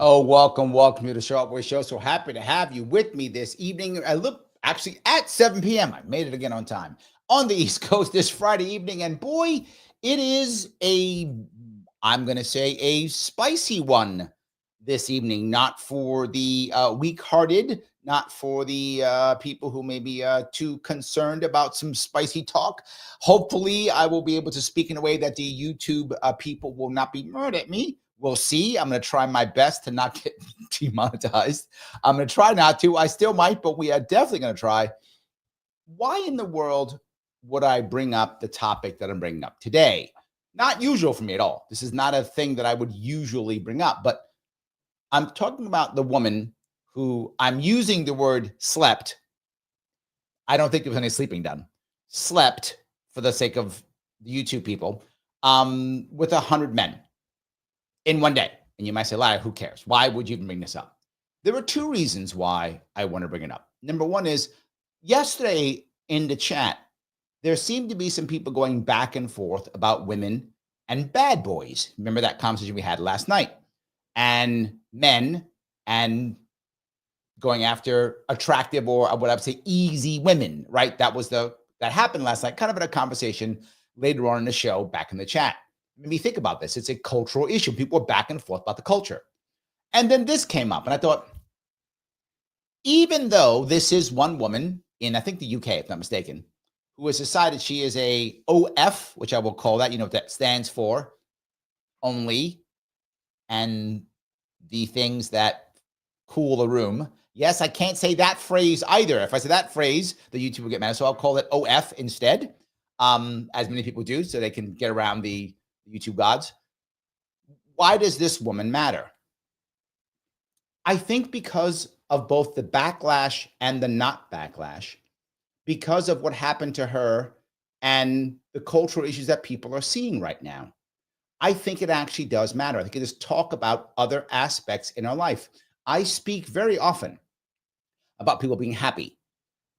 Oh, welcome to the Sharpe Way Show. So happy to have you with me this evening. I look actually at 7 p.m. I made it again on time on the East Coast this Friday evening. And boy, it is I'm going to say a spicy one this evening, not for the weak-hearted, not for the people who may be too concerned about some spicy talk. Hopefully, I will be able to speak in a way that the YouTube people will not be mad at me. We'll see. I'm going to try my best to not get demonetized. I'm going to try not to. I still might, but we are definitely going to try. Why in the world would I bring up the topic that I'm bringing up today? Not usual for me at all. This is not a thing that I would usually bring up, but I'm talking about the woman who I'm using the word slept. I don't think there was any sleeping done. Slept, for the sake of the YouTube people, with 100 men in one day. And you might say, Larry, who cares? Why would you even bring this up? There are two reasons why I want to bring it up. Number one is, yesterday in the chat, there seemed to be some people going back and forth about women and bad boys. Remember that conversation we had last night? And men and going after attractive, or what I would say easy women, right? That happened last night, kind of in a conversation later on in the show back in the chat. Made me think about this. It's a cultural issue. People are back and forth about the culture. And then this came up, and I thought, even though this is one woman in, I think, the UK, if I'm not mistaken, who has decided she is a OF, which I will call that, what that stands for, only, and the things that cool the room. Yes, I can't say that phrase either. If I say that phrase, the YouTube will get mad. So I'll call it OF instead, as many people do, so they can get around the YouTube gods. Why does this woman matter? I think because of both the backlash and the not backlash, because of what happened to her and the cultural issues that people are seeing right now. I think it actually does matter. I think it is talk about other aspects in our life. I speak very often about people being happy,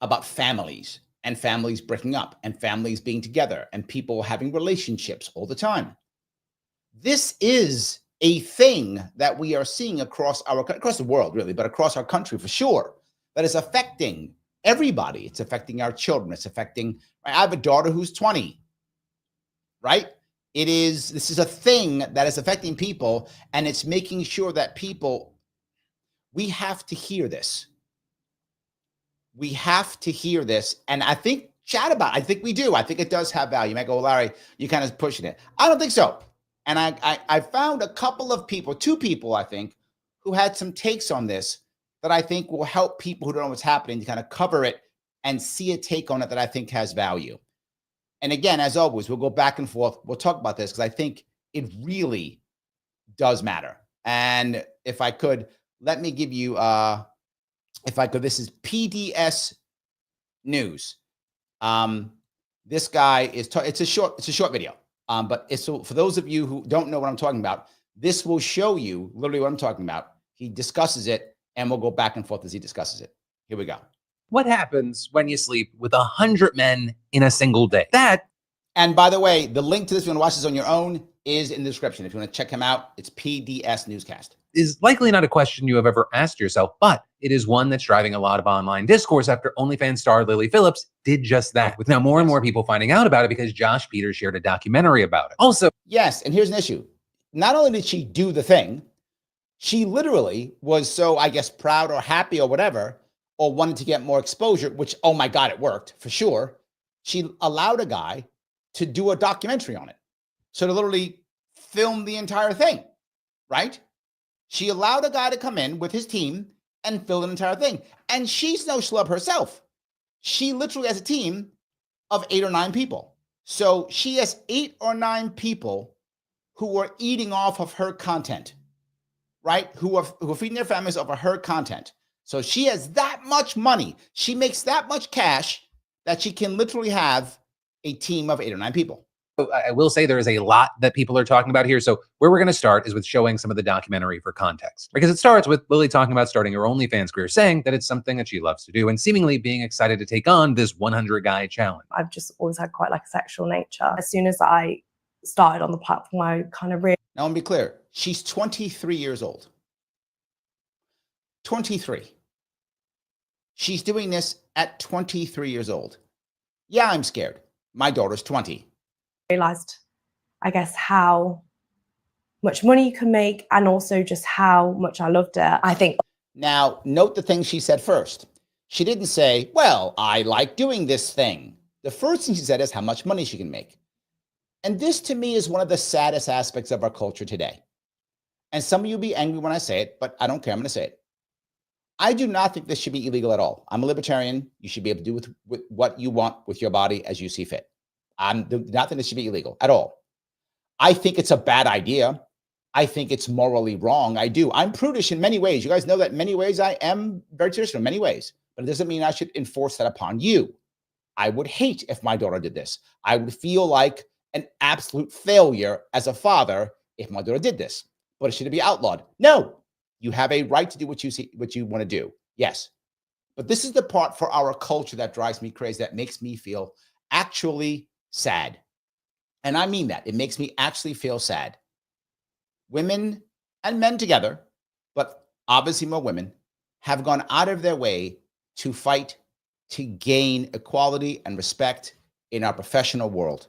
about families and families breaking up and families being together and people having relationships all the time. This is a thing that we are seeing across the world, really, but across our country for sure, that is affecting everybody. It's affecting our children. It's affecting, I have a daughter who's 20, right? This is a thing that is affecting people, and it's making sure that we have to hear this. We have to hear this. And I think, chat about it. I think we do. I think it does have value. You might go, well, Larry, you're kind of pushing it. I don't think so. And I found a couple of people, two people, I think, who had some takes on this that I think will help people who don't know what's happening to kind of cover it and see a take on it that I think has value. And again, as always, we'll go back and forth. We'll talk about this because I think it really does matter. And if I could, let me give you, this is PDS News. This guy is, it's a short video. But so for those of you who don't know what I'm talking about, this will show you literally what I'm talking about. He discusses it, and we'll go back and forth as he discusses it. Here we go. What happens when you sleep with 100 men in a single day? And by the way, the link to this, if you want to watch this on your own, is in the description. If you want to check him out, it's PDS Newscast. Is likely not a question you have ever asked yourself, but it is one that's driving a lot of online discourse after OnlyFans star Lily Phillips did just that, with now more and more people finding out about it because Josh Peters shared a documentary about it. Also, yes, and here's an issue. Not only did she do the thing, she literally was so, I guess, proud or happy or whatever, or wanted to get more exposure, which, oh my God, it worked for sure. She allowed a guy to do a documentary on it. So to literally film the entire thing, right? She allowed a guy to come in with his team and fill an entire thing. And she's no schlub herself. She literally has a team of 8 or 9 people. So she has 8 or 9 people who are eating off of her content, right? Who are feeding their families off of her content. So she has that much money. She makes that much cash that she can literally have a team of 8 or 9 people. I will say there is a lot that people are talking about here. So where we're going to start is with showing some of the documentary for context, because it starts with Lily talking about starting her OnlyFans career, saying that it's something that she loves to do and seemingly being excited to take on this 100 guy challenge. I've just always had quite like a sexual nature. As soon as I started on the platform, I kind of realized. Now, let me be clear. She's 23 years old. 23. She's doing this at 23 years old. Yeah, I'm scared. My daughter's 20. Realized, I guess, how much money you can make and also just how much I loved it. I think. Now, note the thing she said first. She didn't say, well, I like doing this thing. The first thing she said is how much money she can make. And this to me is one of the saddest aspects of our culture today. And some of you will be angry when I say it, but I don't care. I'm going to say it. I do not think this should be illegal at all. I'm a libertarian. You should be able to do with what you want with your body as you see fit. I do not think this should be illegal at all. I think it's a bad idea. I think it's morally wrong. I do. I'm prudish in many ways. You guys know that in many ways I am very traditional in many ways, but it doesn't mean I should enforce that upon you. I would hate if my daughter did this. I would feel like an absolute failure as a father if my daughter did this. But should it be outlawed? No. You have a right to do what you want to do. Yes. But this is the part for our culture that drives me crazy, that makes me feel actually sad. And I mean that. It makes me actually feel sad. Women and men together, but obviously more women, have gone out of their way to fight to gain equality and respect in our professional world.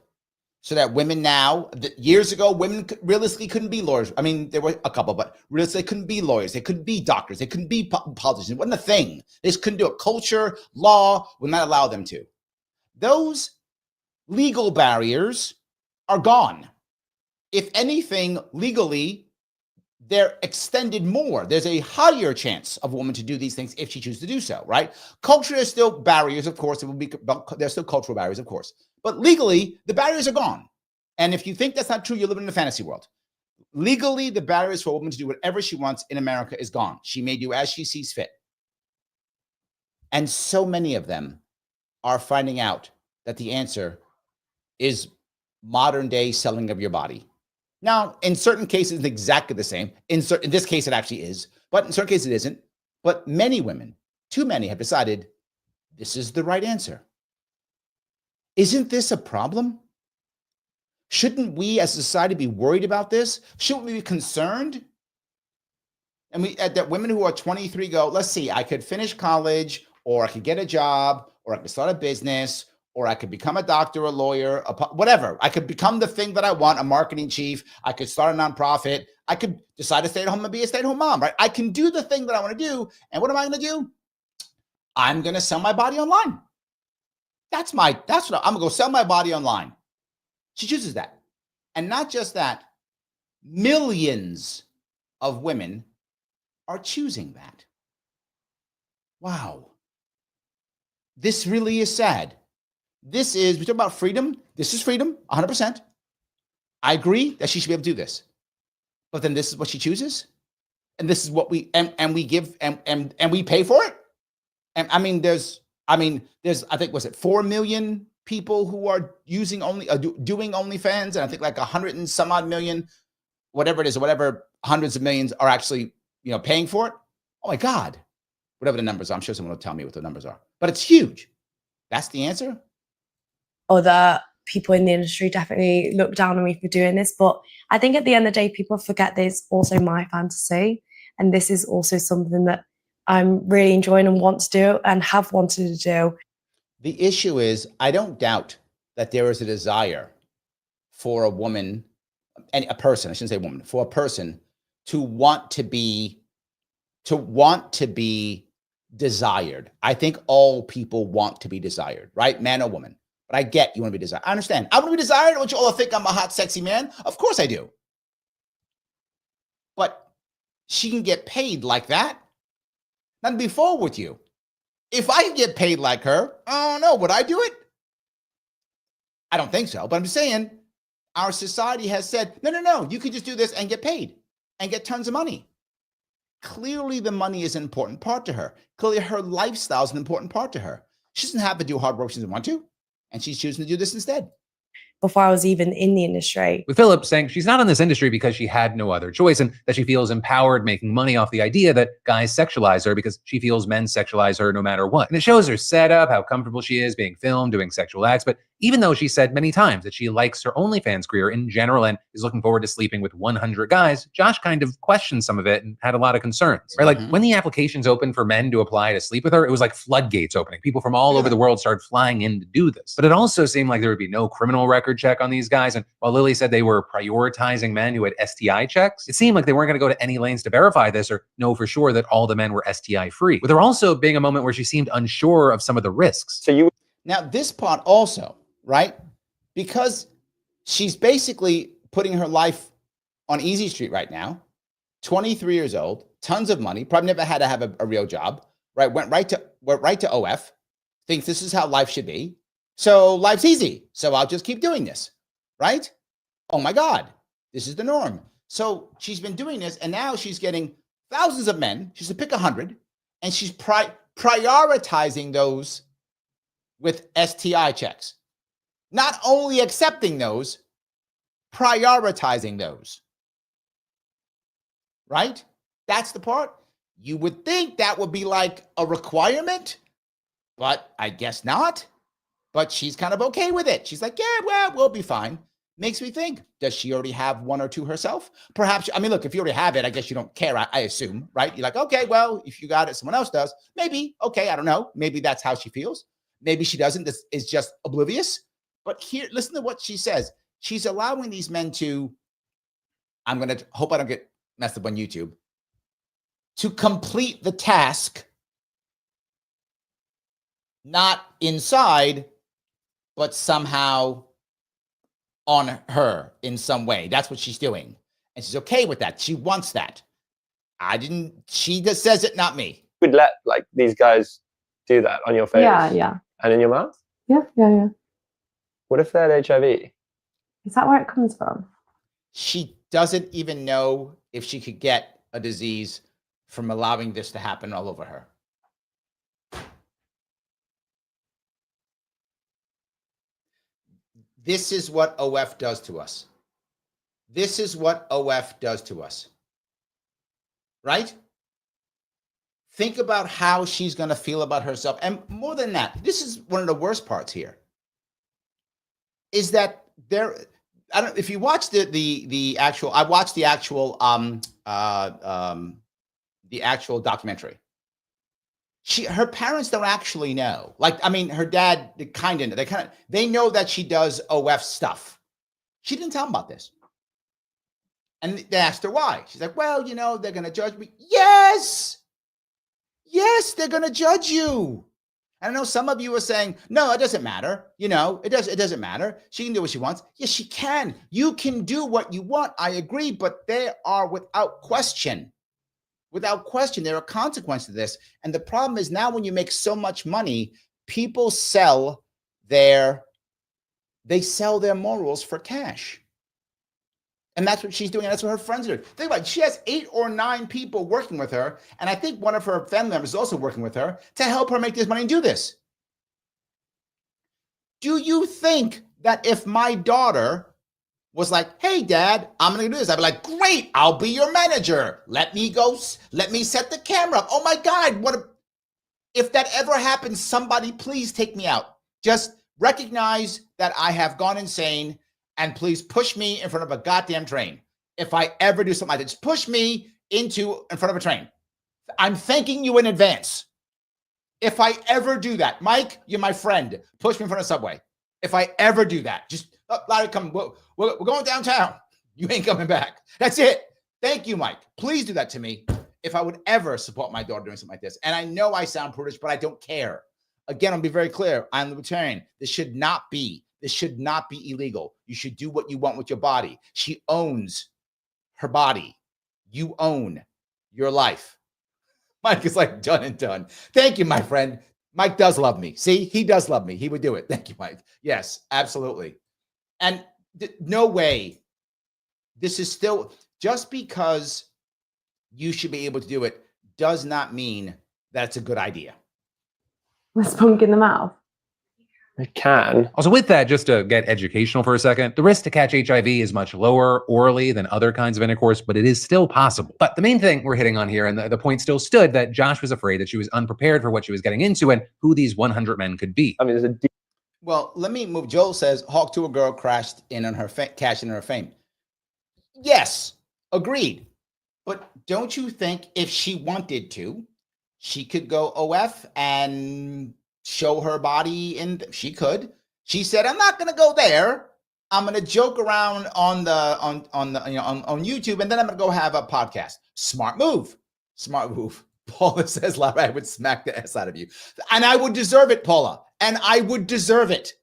So that women now, years ago, women realistically couldn't be lawyers. I mean, there were a couple, but realistically they couldn't be lawyers. They couldn't be doctors. They couldn't be politicians. It wasn't a thing. They just couldn't do it. Culture, law would not allow them to. Those legal barriers are gone. If anything, legally, they're extended more. There's a higher chance of a woman to do these things if she chooses to do so, right? Culture, there's still barriers, of course. There's still cultural barriers, of course. But legally, the barriers are gone. And if you think that's not true, you're living in a fantasy world. Legally, the barriers for a woman to do whatever she wants in America is gone. She may do as she sees fit. And so many of them are finding out that the answer is modern day selling of your body. Now, in certain cases, it's exactly the same. In this case, it actually is. But in certain cases, it isn't. But many women, too many, have decided this is the right answer. Isn't this a problem? Shouldn't we as a society be worried about this? Shouldn't we be concerned? And that women who are 23 go, let's see, I could finish college, or I could get a job, or I could start a business, or I could become a doctor, a lawyer, whatever. I could become the thing that I want, a marketing chief. I could start a nonprofit. I could decide to stay at home and be a stay-at-home mom, right? I can do the thing that I want to do. And what am I going to do? I'm going to sell my body online. That's what I'm going to go sell my body online. She chooses that. And not just that, millions of women are choosing that. Wow. This really is sad. We talk about freedom. This is freedom, 100%. I agree that she should be able to do this. But then this is what she chooses. And this is what we give and we pay for it. And I think, was it 4 million people who are doing OnlyFans, and I think like 100 and some odd million, whatever it is, or whatever hundreds of millions are actually, paying for it. Oh my God, whatever the numbers are. I'm sure someone will tell me what the numbers are, but it's huge. That's the answer. Other people in the industry definitely look down on me for doing this, but I think at the end of the day, people forget that it's also my fantasy, and this is also something that I'm really enjoying and want to do and have wanted to do. The issue is, I don't doubt that there is a desire for a woman, and a person, I shouldn't say woman, for a person to want to be desired. I think all people want to be desired, right? Man or woman. But I get you want to be desired. I understand. I want to be desired. I want you all to think I'm a hot, sexy man. Of course I do. But she can get paid like that. Not be forward with you. If I could get paid like her, I don't know, would I do it? I don't think so. But I'm just saying, our society has said, no, you could just do this and get paid and get tons of money. Clearly, the money is an important part to her. Clearly, her lifestyle is an important part to her. She doesn't have to do hard work she doesn't want to. and she's choosing to do this instead. Before I was even in the industry. With Phillips saying she's not in this industry because she had no other choice and that she feels empowered making money off the idea that guys sexualize her because she feels men sexualize her no matter what. And it shows her setup, how comfortable she is being filmed, doing sexual acts. But even though she said many times that she likes her OnlyFans career in general and is looking forward to sleeping with 100 guys, Josh kind of questioned some of it and had a lot of concerns. Right? Like when the applications opened for men to apply to sleep with her, it was like floodgates opening. People from all over the world started flying in to do this. But it also seemed like there would be no criminal record check on these guys. And while Lily said they were prioritizing men who had STI checks, it seemed like they weren't going to go to any lengths to verify this or know for sure that all the men were STI free. With there also being a moment where she seemed unsure of some of the risks. Now this part also, right? Because she's basically putting her life on easy street right now. 23 years old, tons of money, probably never had to have a real job, right? Went right to OF, thinks this is how life should be. So life's easy. So I'll just keep doing this, right? Oh my God, this is the norm. So she's been doing this and now she's getting thousands of men. She's to pick 100 and she's prioritizing those with STI checks. Not only accepting those, prioritizing those. Right? That's the part. You would think that would be like a requirement, but I guess not. But she's kind of okay with it. She's like, yeah, well, we'll be fine. Makes me think, does she already have one or two herself? Perhaps, I mean, look, if you already have it, I guess you don't care, I assume, right? You're like, okay, well, if you got it, someone else does. Maybe, okay, I don't know. Maybe that's how she feels. Maybe she doesn't. This is just oblivious. But here, listen to what she says. She's allowing these men to, I'm going to hope I don't get messed up on YouTube, to complete the task, not inside, but somehow on her in some way. That's what she's doing. And she's okay with that. She wants that. She just says it, not me. You would let like these guys do that on your face? Yeah. And in your mouth? Yeah. What if they had HIV? Is that where it comes from? She doesn't even know if she could get a disease from allowing this to happen all over her. This is what OF does to us. This is what OF does to us. Right? Think about how she's going to feel about herself. And more than that, this is one of the worst parts here. Is that there, I don't, if you watch the actual, I watched the actual documentary. Her parents don't actually know. Like, I mean, her dad they know that she does OF stuff. She didn't tell them about this. And they asked her why. She's like, well, you know, they're going to judge me. Yes, they're going to judge you. I know some of you are saying, no, it doesn't matter. You know, it doesn't matter. She can do what she wants. Yes, she can. You can do what you want. I agree. But they are without question, there are consequences to this. And the problem is now when you make so much money, people sell their morals for cash. And that's what she's doing. And that's what her friends are doing. Think about it. She has 8 or 9 people working with her. And I think one of her family members is also working with her to help her make this money and do this. Do you think that if my daughter was like, hey, Dad, I'm going to do this, I'd be like, great, I'll be your manager. Let me set the camera up. Oh, my God. If that ever happens, somebody please take me out. Just recognize that I have gone insane. And please push me in front of a goddamn train. If I ever do something like that, just push me in front of a train. I'm thanking you in advance. If I ever do that, Mike, you're my friend. Push me in front of a subway. If I ever do that, just let it come. We're going downtown. You ain't coming back. That's it. Thank you, Mike. Please do that to me. If I would ever support my daughter doing something like this. And I know I sound prudish, but I don't care. Again, I'll be very clear. I'm libertarian. This should not be illegal. You should do what you want with your body. She owns her body. You own your life. Mike is like done and done. Thank you, my friend. Mike does love me. See, he does love me. He would do it. Thank you, Mike. Yes, absolutely. And no way. This is still, just because you should be able to do it does not mean that it's a good idea. Was spunk in the mouth? It can. Also, with that, just to get educational for a second, the risk to catch HIV is much lower orally than other kinds of intercourse, but it is still possible. But the main thing we're hitting on here, and the point still stood, that Josh was afraid that she was unprepared for what she was getting into and who these 100 men could be. I mean, there's a Well, let me move. Joel says Hawk to a girl crashed in on her cash in her fame. Yes, agreed. But don't you think if she wanted to, she could go OF and show her body? And she could. She said, "I'm not going to go there. I'm going to joke around on YouTube, and then I'm going to go have a podcast." Smart move. Smart move. Paula says, "Lara, I would smack the S out of you, and I would deserve it, Paula. And I would deserve it.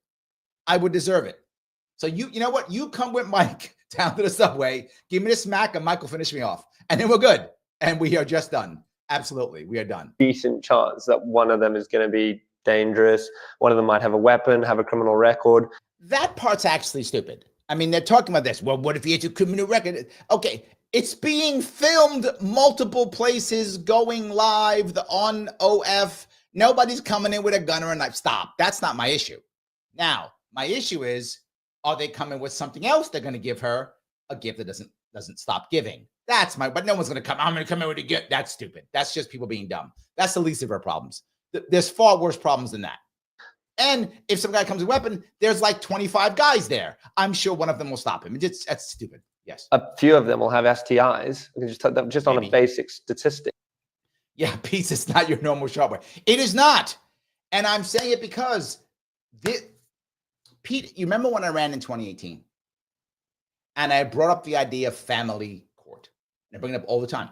I would deserve it." So you know what? You come with Mike down to the subway, give me the smack, and Mike will finish me off, and then we're good, and we are just done. Absolutely, we are done. decent chance that one of them is going to be dangerous. One of them might have a weapon, have a criminal record. That part's actually stupid. I mean, they're talking about this. Well, what if he has a criminal record? Okay, it's being filmed multiple places, going live on OF. Nobody's coming in with a gun or a knife. Stop. That's not my issue. Now, my issue is, are they coming with something else they're going to give her? A gift that doesn't stop giving. That's but no one's going to come. I'm going to come in with a gift. That's stupid. That's just people being dumb. That's the least of our problems. There's far worse problems than that. And if some guy comes with a weapon, there's like 25 guys there. I'm sure one of them will stop him. That's stupid. Yes. A few of them will have STIs. Just on a basic statistic. Yeah, peace is not your normal Sharpe Way. It is not. And I'm saying it because Pete, you remember when I ran in 2018? And I brought up the idea of family court. And I bring it up all the time.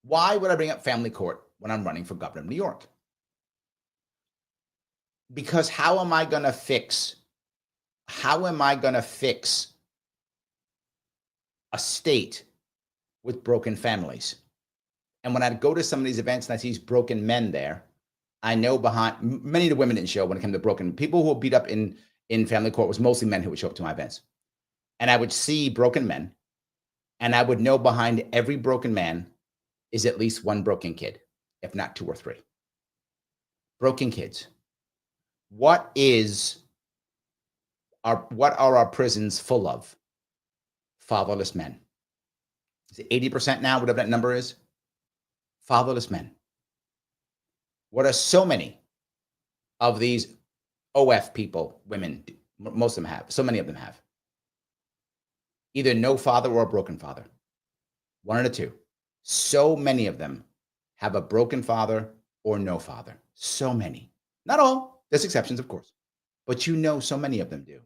Why would I bring up family court when I'm running for governor of New York? Because how am I going to fix a state with broken families? And when I go to some of these events and I see these broken men there, I know behind many of the women didn't show when it came to broken people who were beat up in family court was mostly men who would show up to my events. And I would see broken men, and I would know behind every broken man is at least one broken kid, if not two or three. Broken kids. What are our prisons full of? Fatherless men. Is it 80% now, whatever that number is? Fatherless men. What are so many of these OF people, women, most of them have, so many of them have? Either no father or a broken father. One of the two. So many of them have a broken father or no father. So many. Not all. There's exceptions, of course. But so many of them do.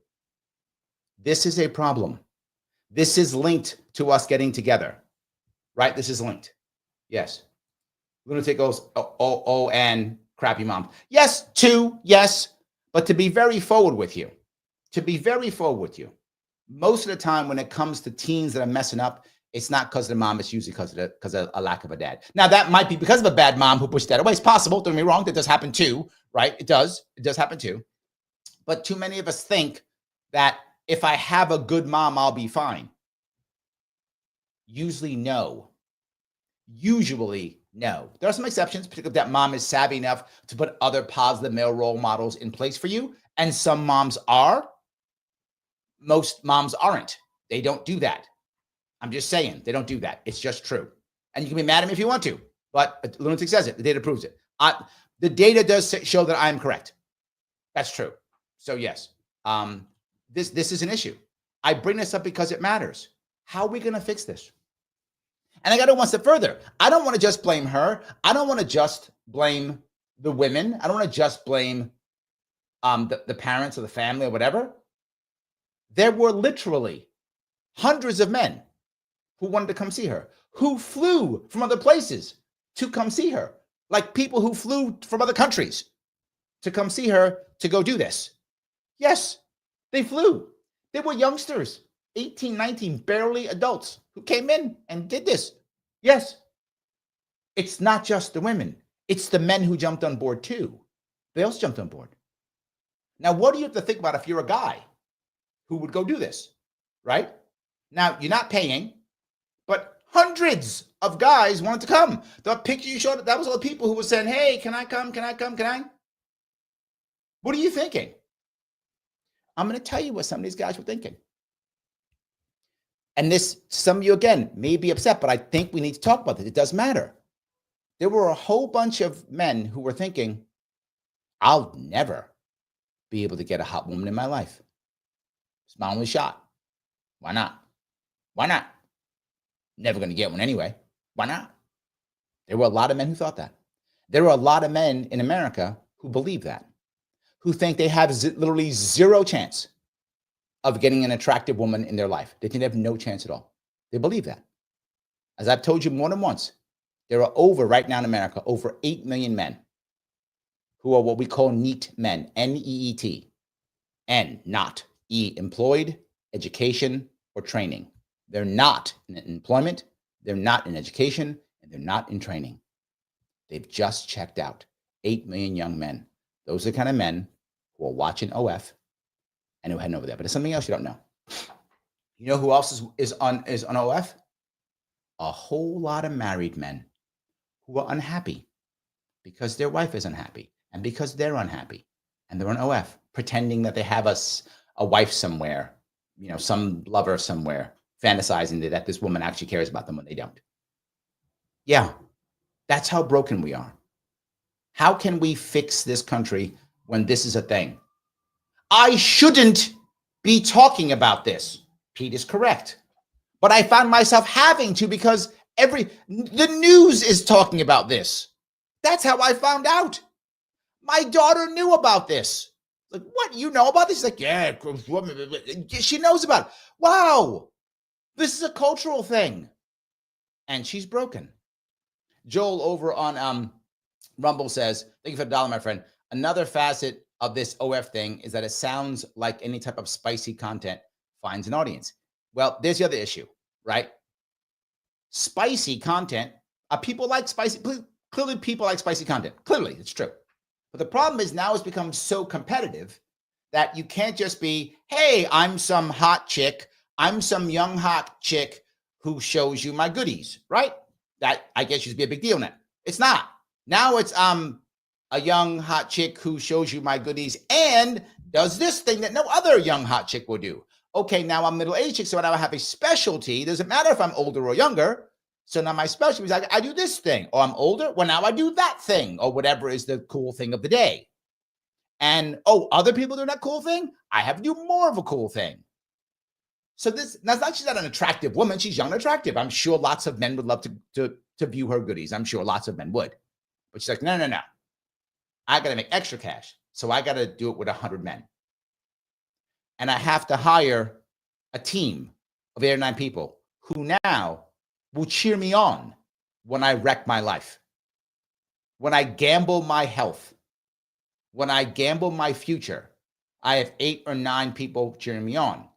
This is a problem. This is linked to us getting together. Right? This is linked. Yes. Lunatic goes, oh, and crappy mom. Yes, two, yes. But to be very forward with you, most of the time when it comes to teens that are messing up, it's not because of the mom, it's usually because of a lack of a dad. Now, that might be because of a bad mom who pushed dad away. It's possible, don't get me wrong, that does happen too, right? It does happen too. But too many of us think that if I have a good mom, I'll be fine. Usually, no. There are some exceptions, particularly if that mom is savvy enough to put other positive male role models in place for you. And some moms are. Most moms aren't. They don't do that. I'm just saying, they don't do that. It's just true. And you can be mad at me if you want to, but Lunatic says it. The data proves it. The data does show that I'm correct. That's true. So yes, this is an issue. I bring this up because it matters. How are we going to fix this? And I got to go one step further. I don't want to just blame her. I don't want to just blame the women. I don't want to just blame the parents or the family or whatever. There were literally hundreds of men who wanted to come see her, who flew from other places to come see her, like people who flew from other countries to come see her to go do this. Yes, they flew. They were youngsters, 18, 19, barely adults who came in and did this. Yes, it's not just the women. It's the men who jumped on board too. They also jumped on board. Now, what do you have to think about if you're a guy who would go do this, right? Now, you're not paying, but hundreds of guys wanted to come. The picture you showed, that was all the people who were saying, hey, can I come? Can I come? Can I? What are you thinking? I'm going to tell you what some of these guys were thinking. And this, some of you again may be upset, but I think we need to talk about this. It does matter. There were a whole bunch of men who were thinking, I'll never be able to get a hot woman in my life. It's my only shot. Why not? Why not? Never going to get one anyway. Why not? There were a lot of men who thought that. There were a lot of men in America who believe that, who think they have literally zero chance of getting an attractive woman in their life. They think they have no chance at all. They believe that. As I've told you more than once, there are right now in America, over 8 million men who are what we call NEET men, N-E-E-T. N, not. E, employed, education, or training. They're not in employment, they're not in education, and they're not in training. They've just checked out. 8 million young men. Those are the kind of men who are watching OF and who are heading over there. But there's something else you don't know. You know who else is on OF? A whole lot of married men who are unhappy because their wife is unhappy and because they're unhappy. And they're on OF, pretending that they have a wife somewhere, some lover somewhere, fantasizing that this woman actually cares about them when they don't. Yeah, that's how broken we are. How can we fix this country when this is a thing? I shouldn't be talking about this. Pete is correct. But I found myself having to because the news is talking about this. That's how I found out. My daughter knew about this. Like, what? You know about this? She's like, yeah, she knows about it. Wow. This is a cultural thing. And she's broken. Joel over on Rumble says, thank you for the $1, my friend. Another facet of this OF thing is that it sounds like any type of spicy content finds an audience. Well, there's the other issue, right? Spicy content, people like spicy, clearly people like spicy content. Clearly, it's true. But the problem is now it's become so competitive that you can't just be, hey, I'm some hot chick. I'm some young hot chick who shows you my goodies, right? That I guess used to be a big deal now. It's not. Now it's a young hot chick who shows you my goodies and does this thing that no other young hot chick will do. Okay, now I'm middle-aged chick, so now I have a specialty. Doesn't matter if I'm older or younger. So now my specialty is I do this thing. Or I'm older, well, now I do that thing, or whatever is the cool thing of the day. And, other people doing that cool thing? I have to do more of a cool thing. So that's not she's not an attractive woman. She's young and attractive. I'm sure lots of men would love to view her goodies. I'm sure lots of men would. But she's like, no. I got to make extra cash. So I got to do it with 100 men. And I have to hire a team of 8 or 9 people who now will cheer me on when I wreck my life, when I gamble my health, when I gamble my future. I have 8 or 9 people cheering me on.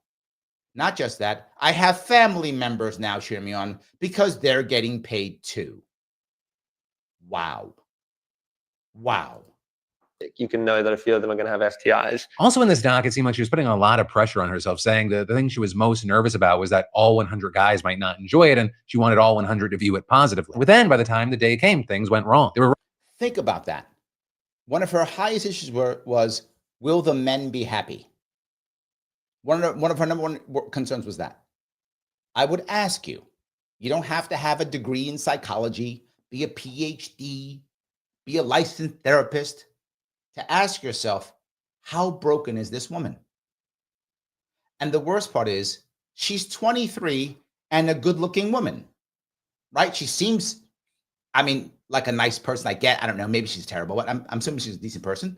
Not just that, I have family members now cheering me on because they're getting paid too. Wow. You can know that a few of them are going to have STIs. Also in this doc, it seemed like she was putting a lot of pressure on herself, saying that the thing she was most nervous about was that all 100 guys might not enjoy it, and she wanted all 100 to view it positively. But then, by the time the day came, things went wrong. Think about that. One of her highest issues was, will the men be happy? One of her number one concerns was that. I would ask you, you don't have to have a degree in psychology, be a PhD, be a licensed therapist, to ask yourself, how broken is this woman? And the worst part is, she's 23 and a good-looking woman, right? She seems, like a nice person. I don't know, maybe she's terrible, but I'm assuming she's a decent person.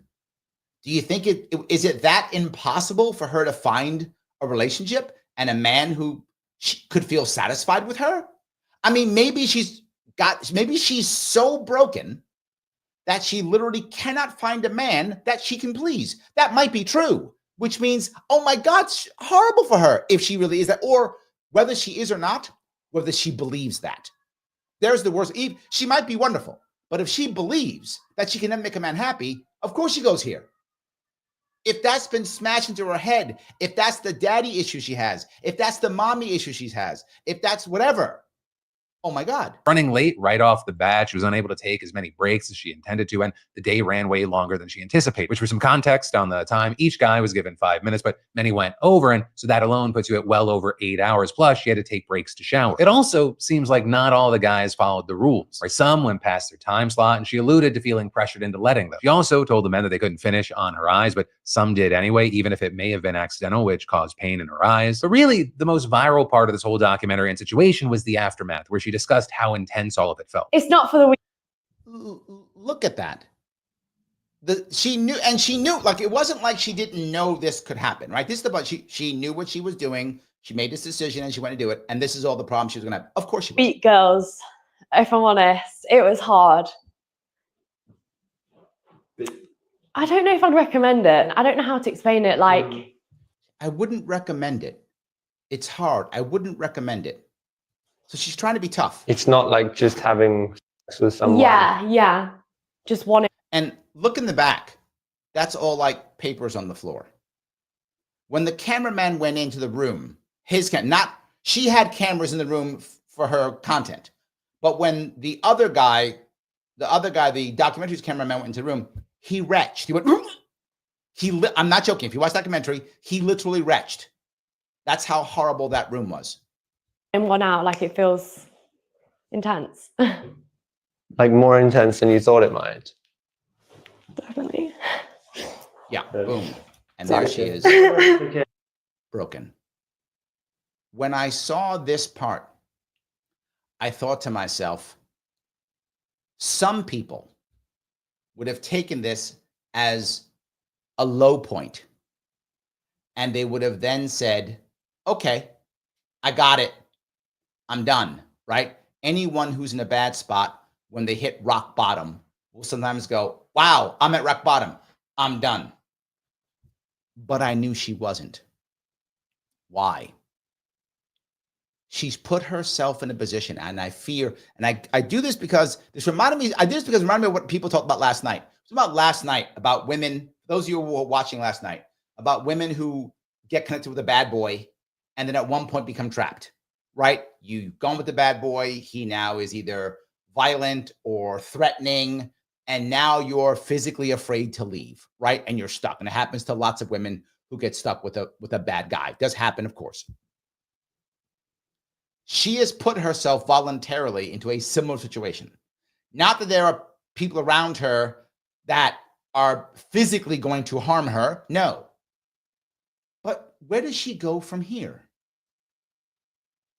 Do you think is it that impossible for her to find a relationship and a man who could feel satisfied with her? Maybe she's so broken that she literally cannot find a man that she can please. That might be true, which means, oh my God, it's horrible for her if she really is that, or whether she is or not, whether she believes that. There's the worst. She might be wonderful, but if she believes that she can then make a man happy, of course she goes here. If that's been smashed into her head, if that's the daddy issue she has, if that's the mommy issue she has, if that's whatever, Oh my God. Running late right off the bat, she was unable to take as many breaks as she intended to, and the day ran way longer than she anticipated, which for some context on the time, each guy was given 5 minutes, but many went over, and so that alone puts you at well over 8 hours, plus she had to take breaks to shower. It also seems like not all the guys followed the rules, right? Some went past their time slot, and she alluded to feeling pressured into letting them. She also told the men that they couldn't finish on her eyes, but some did anyway, even if it may have been accidental, which caused pain in her eyes. But really, the most viral part of this whole documentary and situation was the aftermath, where she discussed how intense all of it felt. It's not for the weak. Look at that. She knew, like, it wasn't like she didn't know this could happen, right? This is about, she knew what she was doing. She made this decision and she went to do it. And this is all the problems she was going to have. Of course she was. Beat girls, if I'm honest. It was hard. I don't know if I'd recommend it. I don't know how to explain it. Like, I wouldn't recommend it. It's hard. I wouldn't recommend it. So she's trying to be tough. It's not like just having sex with someone. yeah. Just wanting. And look in the back. That's all like papers on the floor. When the cameraman went into the room, she had cameras in the room for her content. But when the other guy, the documentary's cameraman went into the room, he retched. He went, I'm not joking. If you watch the documentary, he literally retched. That's how horrible that room was. And one out, like, it feels intense. Like more intense than you thought it might. Definitely. Yeah, boom. And there she is, broken. When I saw this part, I thought to myself, some people would have taken this as a low point, and they would have then said, okay, I got it. I'm done, right? Anyone who's in a bad spot, when they hit rock bottom, will sometimes go, wow, I'm at rock bottom. I'm done. But I knew she wasn't. Why? She's put herself in a position, and I fear, and I do this because this reminded me, it reminded me of what people talked about last night. It was about last night, about women, those of you who were watching last night, about women who get connected with a bad boy and then at one point become trapped, right? You've gone with the bad boy. He now is either violent or threatening, and now you're physically afraid to leave, right? And you're stuck. And it happens to lots of women who get stuck with a bad guy. It does happen, of course. She has put herself voluntarily into a similar situation. Not that there are people around her that are physically going to harm her. No. But where does she go from here?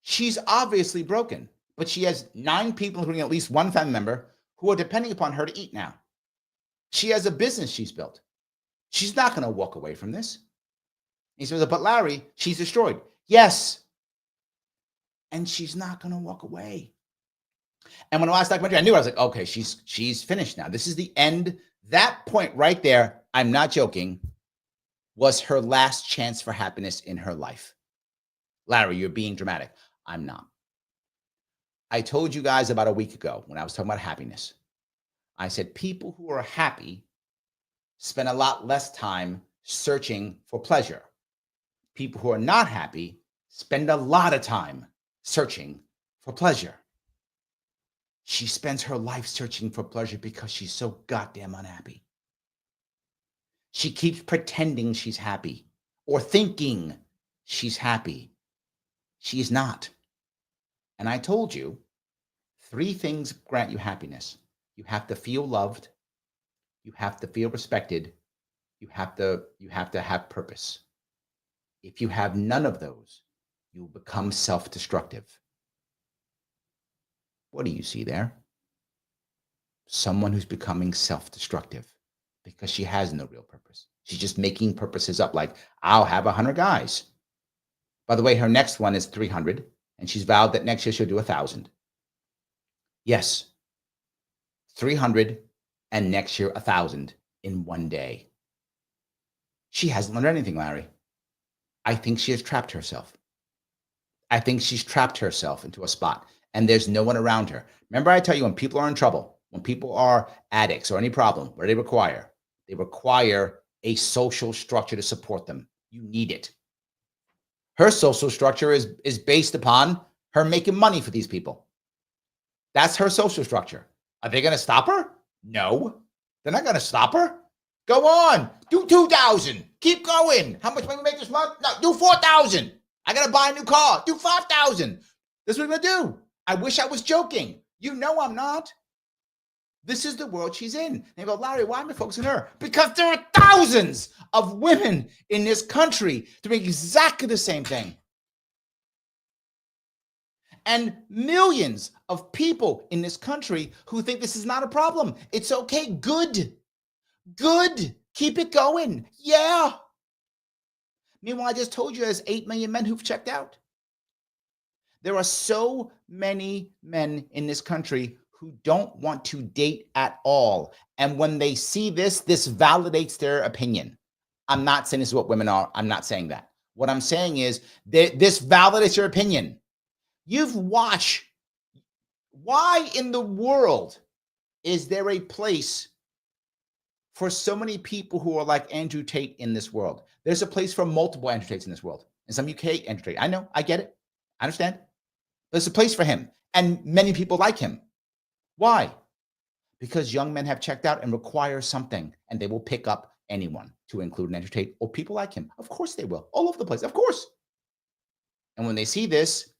She's obviously broken, but she has 9 people, including at least one family member, who are depending upon her to eat now. She has a business she's built. She's not going to walk away from this. He says, but Larry, she's destroyed. Yes. And she's not going to walk away. And when I watched the documentary, I knew, I was like, okay, she's finished now. This is the end. That point right there, I'm not joking, was her last chance for happiness in her life. Larry, you're being dramatic. I'm not. I told you guys about a week ago when I was talking about happiness. I said people who are happy spend a lot less time searching for pleasure. People who are not happy spend a lot of time searching for pleasure. She spends her life searching for pleasure because she's so goddamn unhappy. She keeps pretending she's happy or thinking she's happy. She is not. And I told you 3 things grant you happiness. You have to feel loved. You have to feel respected. You have to have purpose. If you have none of those, you will become self-destructive. What do you see there? Someone who's becoming self-destructive because she has no real purpose. She's just making purposes up, like, I'll have 100 guys. By the way, her next one is 300, and she's vowed that next year she'll do 1,000. Yes, 300, and next year 1,000 in one day. She hasn't learned anything, Larry. I think she has trapped herself. I think she's trapped herself into a spot, and there's no one around her. Remember, I tell you, when people are in trouble, when people are addicts or any problem, what do they require a social structure to support them. You need it. Her social structure is based upon her making money for these people. That's her social structure. Are they going to stop her? No. They're not going to stop her. Go on. Do 2,000. Keep going. How much money we make this month? No, do 4,000. I got to buy a new car. Do 5,000. This is what we're going to do. I wish I was joking. You know I'm not. This is the world she's in. They go, Larry, why am I focusing on her? Because there are thousands of women in this country doing exactly the same thing. And millions of people in this country who think this is not a problem. It's okay. Good. Good. Keep it going. Yeah. Meanwhile, I just told you there's 8 million men who've checked out. There are so many men in this country who don't want to date at all. And when they see this, this validates their opinion. I'm not saying this is what women are. I'm not saying that. What I'm saying is this validates your opinion. You've watched. Why in the world is there a place for so many people who are like Andrew Tate in this world? There's a place for multiple Andrew Tates in this world. And some UK Andrew Tate. I know, I get it. I understand. There's a place for him. And many people like him. Why? Because young men have checked out and require something, and they will pick up anyone, to include an Andrew Tate or people like him. Of course they will. All over the place. Of course. And when they see this,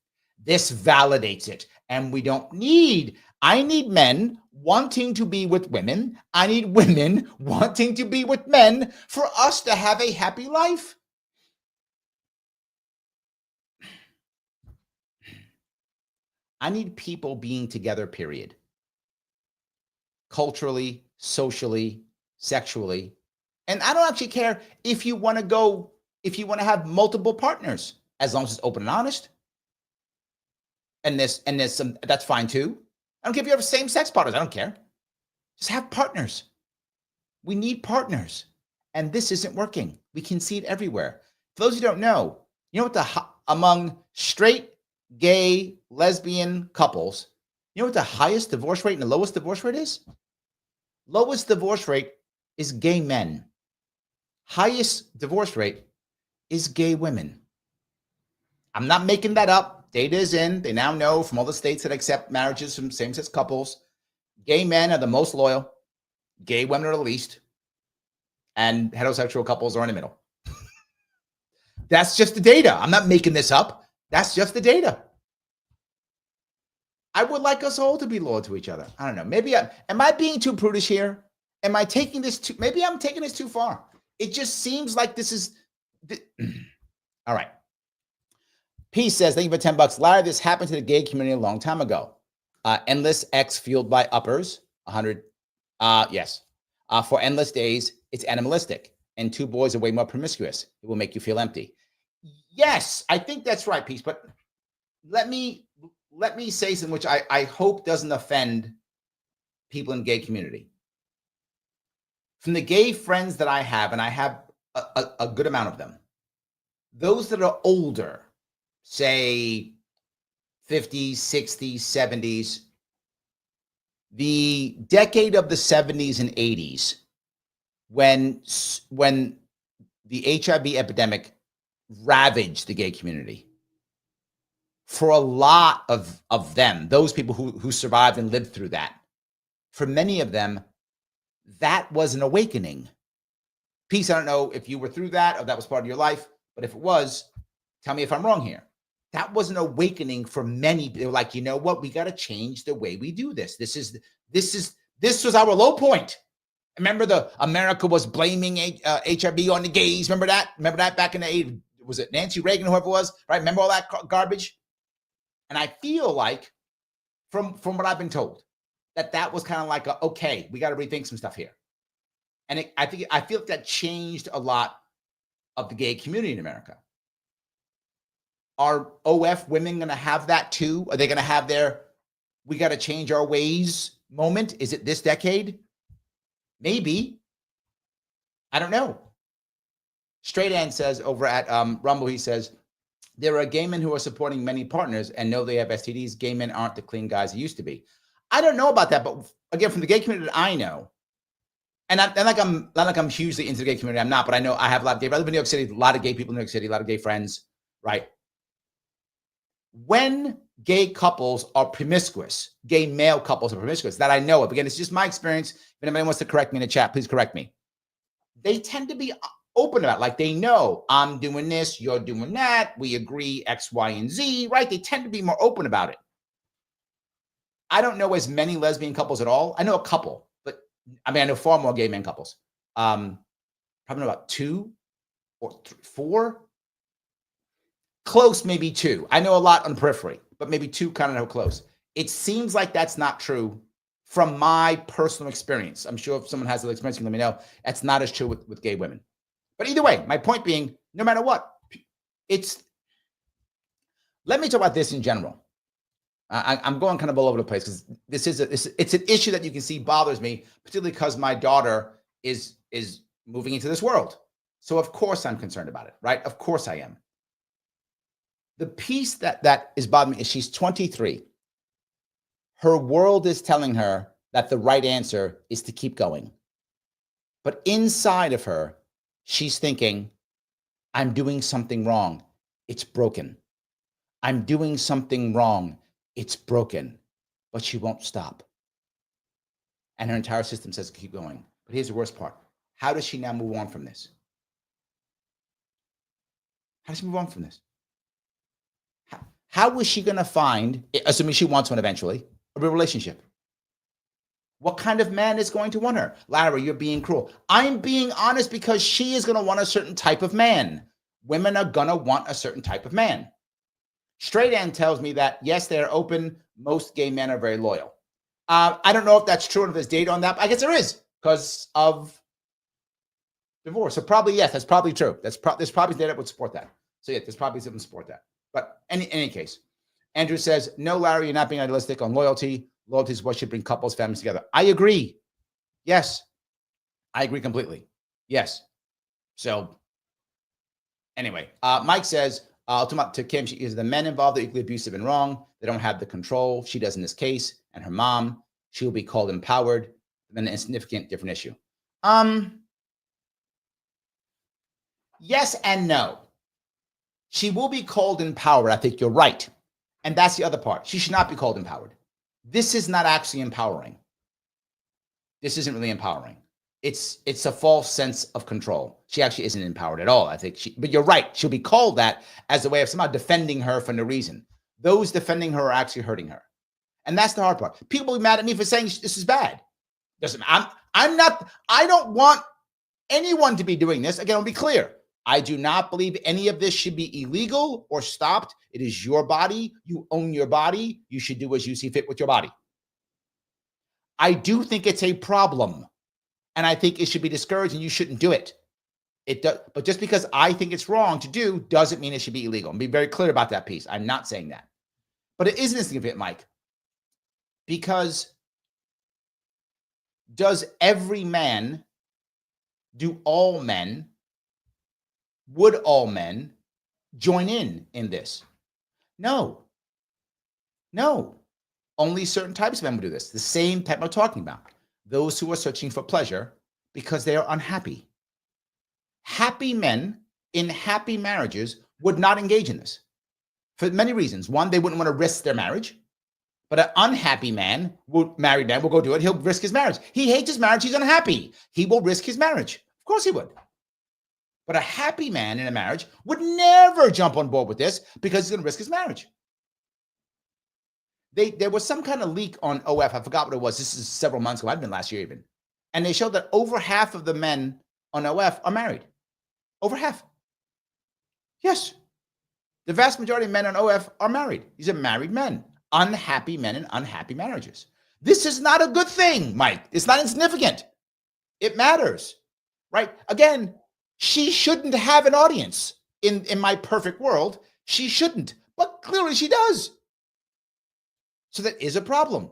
this validates it. And we don't need, I need men wanting to be with women. I need women wanting to be with men for us to have a happy life. I need people being together, period. Culturally, socially, sexually. And I don't actually care if you want to go, if you want to have multiple partners, as long as it's open and honest. And there's some, that's fine too. I don't care if you have same-sex partners. I don't care. Just have partners. We need partners. And this isn't working. We can see it everywhere. For those who don't know, you know what among straight, gay, lesbian couples, you know what the highest divorce rate and the lowest divorce rate is? Lowest divorce rate is gay men. Highest divorce rate is gay women. I'm not making that up. Data is in. They now know from all the states that accept marriages from same-sex couples, gay men are the most loyal, gay women are the least, and heterosexual couples are in the middle. That's just the data. I'm not making this up. That's just the data. I would like us all to be loyal to each other. I don't know. Maybe am I being too prudish here? Am I taking this too, maybe I'm taking this too far. It just seems like this is, all right. P says, thank you for $10. Larry, this happened to the gay community a long time ago. Endless X fueled by uppers, 100. Yes. For endless days, it's animalistic. And 2 boys are way more promiscuous. It will make you feel empty. Yes, I think that's right, Peace. But let me say something which I hope doesn't offend people in the gay community. From the gay friends that I have, and I have a good amount of them, those that are older, say 50s, 60s, 70s, the decade of the 70s and 80s, when the HIV epidemic ravaged the gay community, for a lot of them, those people who survived and lived through that, for many of them, that was an awakening. Peace, I don't know if you were through that or that was part of your life, but if it was, tell me if I'm wrong here. That was an awakening for many. They were like, you know what? We got to change the way we do this. This was our low point. Remember America was blaming HIV on the gays. Remember that? Remember that back in the 80s? Was it Nancy Reagan, whoever it was? Right? Remember all that garbage? And I feel like, from what I've been told, that was kind of like, okay, we got to rethink some stuff here. And I feel like that changed a lot of the gay community in America. Are OF women going to have that too? Are they going to have their, we got to change our ways moment? Is it this decade? Maybe. I don't know. Straight Ann says over at Rumble, he says, there are gay men who are supporting many partners and know they have STDs. Gay men aren't the clean guys they used to be. I don't know about that, but again, from the gay community that I know, and not like I'm hugely into the gay community. I'm not, but I know I have a lot of gay. I live in New York City, a lot of gay people in New York City, a lot of gay friends, right? When gay couples are promiscuous. Gay male couples are promiscuous. That I know of. Again, it's just my experience. If anybody wants to correct me in the chat, please correct me. They tend to be open about it. Like they know I'm doing this, you're doing that. We agree X, Y, and Z, right? They tend to be more open about it. I don't know as many lesbian couples at all. I know a couple, but I mean, I know far more gay men couples. Probably know about 2 or 3, 4. Close, maybe 2. I know a lot on the periphery, but maybe 2 kind of know close. It seems like that's not true from my personal experience. I'm sure if someone has that experience, you can let me know. That's not as true with gay women. But either way, my point being, no matter what, let me talk about this in general. I'm going kind of all over the place because it's an issue that you can see bothers me, particularly because my daughter is moving into this world. So of course I'm concerned about it, right? Of course I am. The piece that is bothering me is she's 23. Her world is telling her that the right answer is to keep going. But inside of her, she's thinking, I'm doing something wrong. It's broken. I'm doing something wrong. It's broken. But she won't stop. And her entire system says keep going. But here's the worst part. How does she now move on from this? How does she move on from this? How is she going to find, assuming she wants one eventually, a real relationship? What kind of man is going to want her? Larry, you're being cruel. I'm being honest because she is going to want a certain type of man. Women are going to want a certain type of man. Straight Ann tells me that, yes, they're open. Most gay men are very loyal. I don't know if that's true, and if there's data on that. But I guess there is because of divorce. So probably, yes, that's probably true. There's probably data that would support that. So yeah, there's probably something to support that. But in any case, Andrew says, no, Larry, you're not being idealistic on loyalty. Loyalty is what should bring couples, families together. I agree. Yes. I agree completely. Yes. So anyway, Mike says, to Kim, she is the men involved are equally abusive and wrong. They don't have the control. She does in this case. And her mom, she will be called empowered. Then an insignificant different issue. Yes and no. She will be called empowered. I think you're right. And that's the other part. She should not be called empowered. This is not actually empowering. This isn't really empowering. It's a false sense of control. She actually isn't empowered at all. I think but you're right. She'll be called that as a way of somehow defending her for no reason. Those defending her are actually hurting her. And that's the hard part. People will be mad at me for saying this is bad. I don't want anyone to be doing this. Again, I'll be clear. I do not believe any of this should be illegal or stopped. It is your body. You own your body. You should do as you see fit with your body. I do think it's a problem. And I think it should be discouraged and you shouldn't do it. But just because I think it's wrong to do doesn't mean it should be illegal. And be very clear about that piece. I'm not saying that. But it is an insignificant, Mike. Because does every man, do all men, would all men join in this? No. No. Only certain types of men would do this. The same type I'm talking about. Those who are searching for pleasure because they are unhappy. Happy men in happy marriages would not engage in this for many reasons. One, they wouldn't want to risk their marriage. But an unhappy man, married man, will go do it. He'll risk his marriage. He hates his marriage. He's unhappy. He will risk his marriage. Of course he would. But a happy man in a marriage would never jump on board with this because he's going to risk his marriage. There was some kind of leak on OF. I forgot what it was. This is several months ago. I've been last year even. And they showed that over half of the men on OF are married. Over half. Yes. The vast majority of men on OF are married. These are married men. Unhappy men in unhappy marriages. This is not a good thing, Mike. It's not insignificant. It matters, right? Again, she shouldn't have an audience in my perfect world. She shouldn't, but clearly she does. So that is a problem.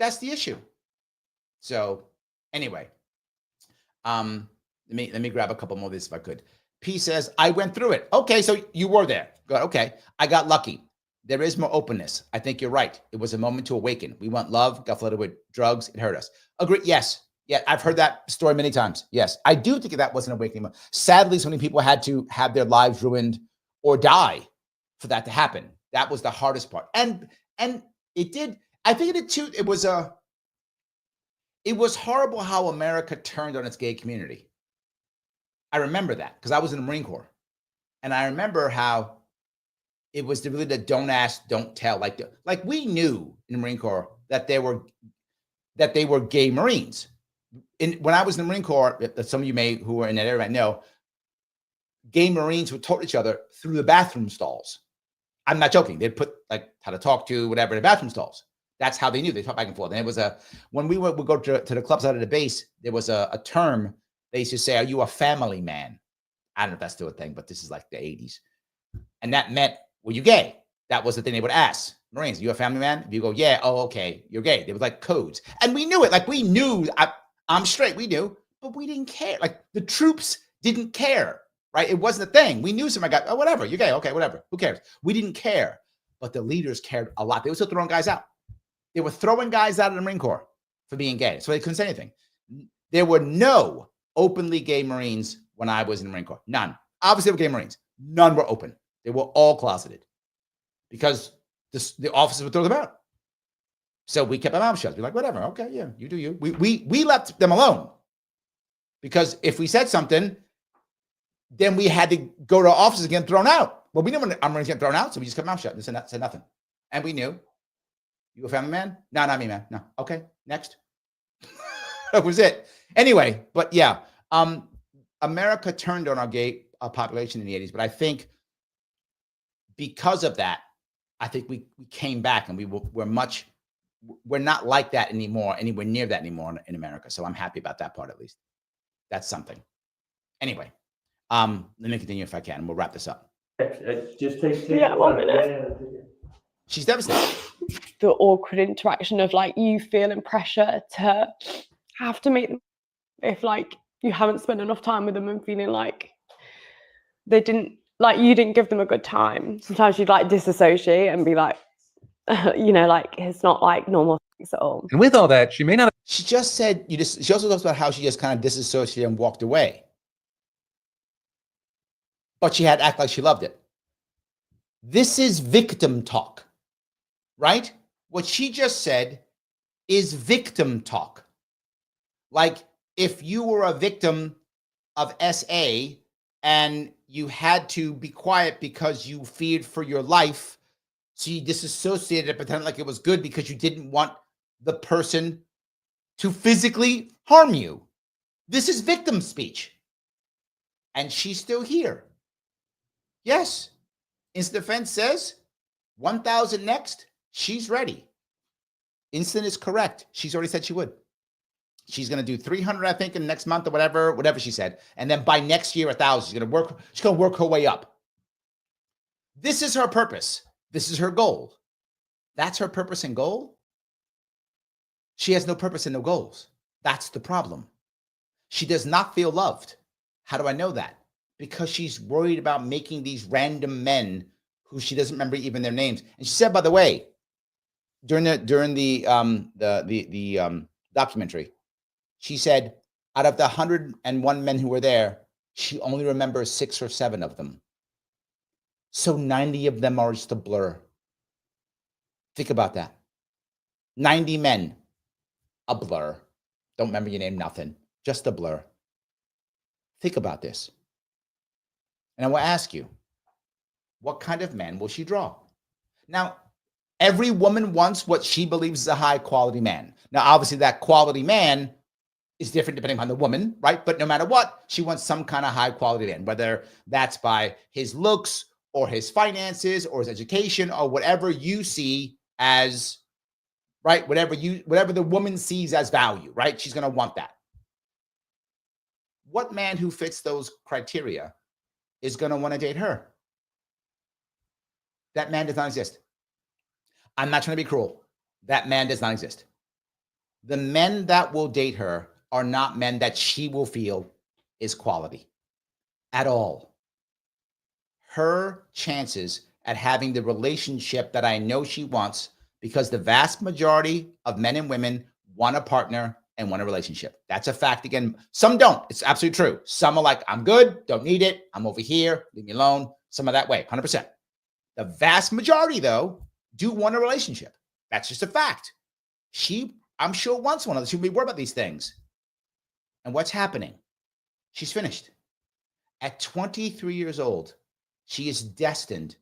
That's the issue. So anyway, let me grab a couple more of this if I could. P says, I went through it. Okay, so you were there. Good. Okay, I got lucky. There is more openness. I think you're right. It was a moment to awaken. We want love, got flooded with drugs. It hurt us. Agree. Yes. Yeah, I've heard that story many times. Yes, I do think that was an awakening. Sadly, so many people had to have their lives ruined or die for that to happen. That was the hardest part. And it did, I think it did too. It was horrible how America turned on its gay community. I remember that because I was in the Marine Corps. And I remember how it was really the don't ask, don't tell. Like we knew in the Marine Corps that they were gay Marines. When I was in the Marine Corps, some of you may who are in that area know, gay Marines would talk to each other through the bathroom stalls. I'm not joking. They'd put like how to talk to whatever in the bathroom stalls. That's how they knew. They talked back and forth. And it was when we would go to the clubs out of the base, there was a term they used to say, "Are you a family man?" I don't know if that's still a thing, but this is like the 80s. And that meant, were you gay? That was the thing they would ask Marines. Are you a family man? If you go, yeah, oh, okay, you're gay. There was like codes. And we knew it. Like we knew I'm straight. We knew, but we didn't care. Like the troops didn't care, right? It wasn't a thing. We knew somebody got, oh, whatever, you're gay. Okay, whatever. Who cares? We didn't care. But the leaders cared a lot. They were still throwing guys out. They were throwing guys out of the Marine Corps for being gay. So they couldn't say anything. There were no openly gay Marines when I was in the Marine Corps. None. Obviously, there were gay Marines. None were open. They were all closeted because the officers would throw them out. So we kept our mouths shut. We're like, whatever. Okay, yeah, you do you. We left them alone because if we said something, then we had to go to our offices again, thrown out. Well, we didn't want our Marines get thrown out, so we just kept our mouth shut and said nothing. And we knew. You a family man? No, not me, man. No. Okay, next. That was it. Anyway, but yeah, America turned on our gay population in the 80s, but I think because of that, I think we came back and we're not like that anymore, anywhere near that anymore in America. So I'm happy about that part at least. That's something. Anyway, let me continue if I can, and we'll wrap this up. Just take 1 minute. She's devastated. The awkward interaction of like you feeling pressure to have to meet them if like you haven't spent enough time with them and feeling like you didn't give them a good time. Sometimes you'd like disassociate and be like, like it's not like normal things at all. And with all that, she may not. She just said she also talks about how she just kind of disassociated and walked away. But she had to act like she loved it. This is victim talk, right? What she just said is victim talk. Like if you were a victim of SA and you had to be quiet because you feared for your life, so you disassociated and pretended like it was good because you didn't want the person to physically harm you. This is victim speech. And she's still here. Yes. Instant Defense says 1,000 next. She's ready. Instant is correct. She's already said she would. She's going to do 300, I think, in next month or whatever she said. And then by next year, 1,000. She's going to work her way up. This is her purpose. This is her goal. That's her purpose and goal. She has no purpose and no goals. That's the problem. She does not feel loved. How do I know that? Because she's worried about making these random men who she doesn't remember even their names. And she said, by the way, during the documentary, she said, out of the 101 men who were there, she only remembers 6 or 7 of them. So 90 of them are just a blur. Think about that. 90 men, a blur. Don't remember your name, nothing. Just a blur. Think about this. And I will ask you, what kind of man will she draw? Now, every woman wants what she believes is a high quality man. Now, obviously, that quality man is different depending on the woman, right? But no matter what, she wants some kind of high quality man, whether that's by his looks or his finances or his education or whatever you see as, right? Whatever the woman sees as value, right? She's going to want that. What man who fits those criteria is going to want to date her? That man does not exist. I'm not trying to be cruel. That man does not exist. The men that will date her are not men that she will feel is quality at all. Her chances at having the relationship that I know she wants, because the vast majority of men and women want a partner and want a relationship. That's a fact. Again, some don't. It's absolutely true. Some are like, I'm good, don't need it. I'm over here, leave me alone. Some are that way, 100%. The vast majority, though, do want a relationship. That's just a fact. She, I'm sure, wants one. She'll be worried about these things. And what's happening? She's finished. At 23 years old, she is destined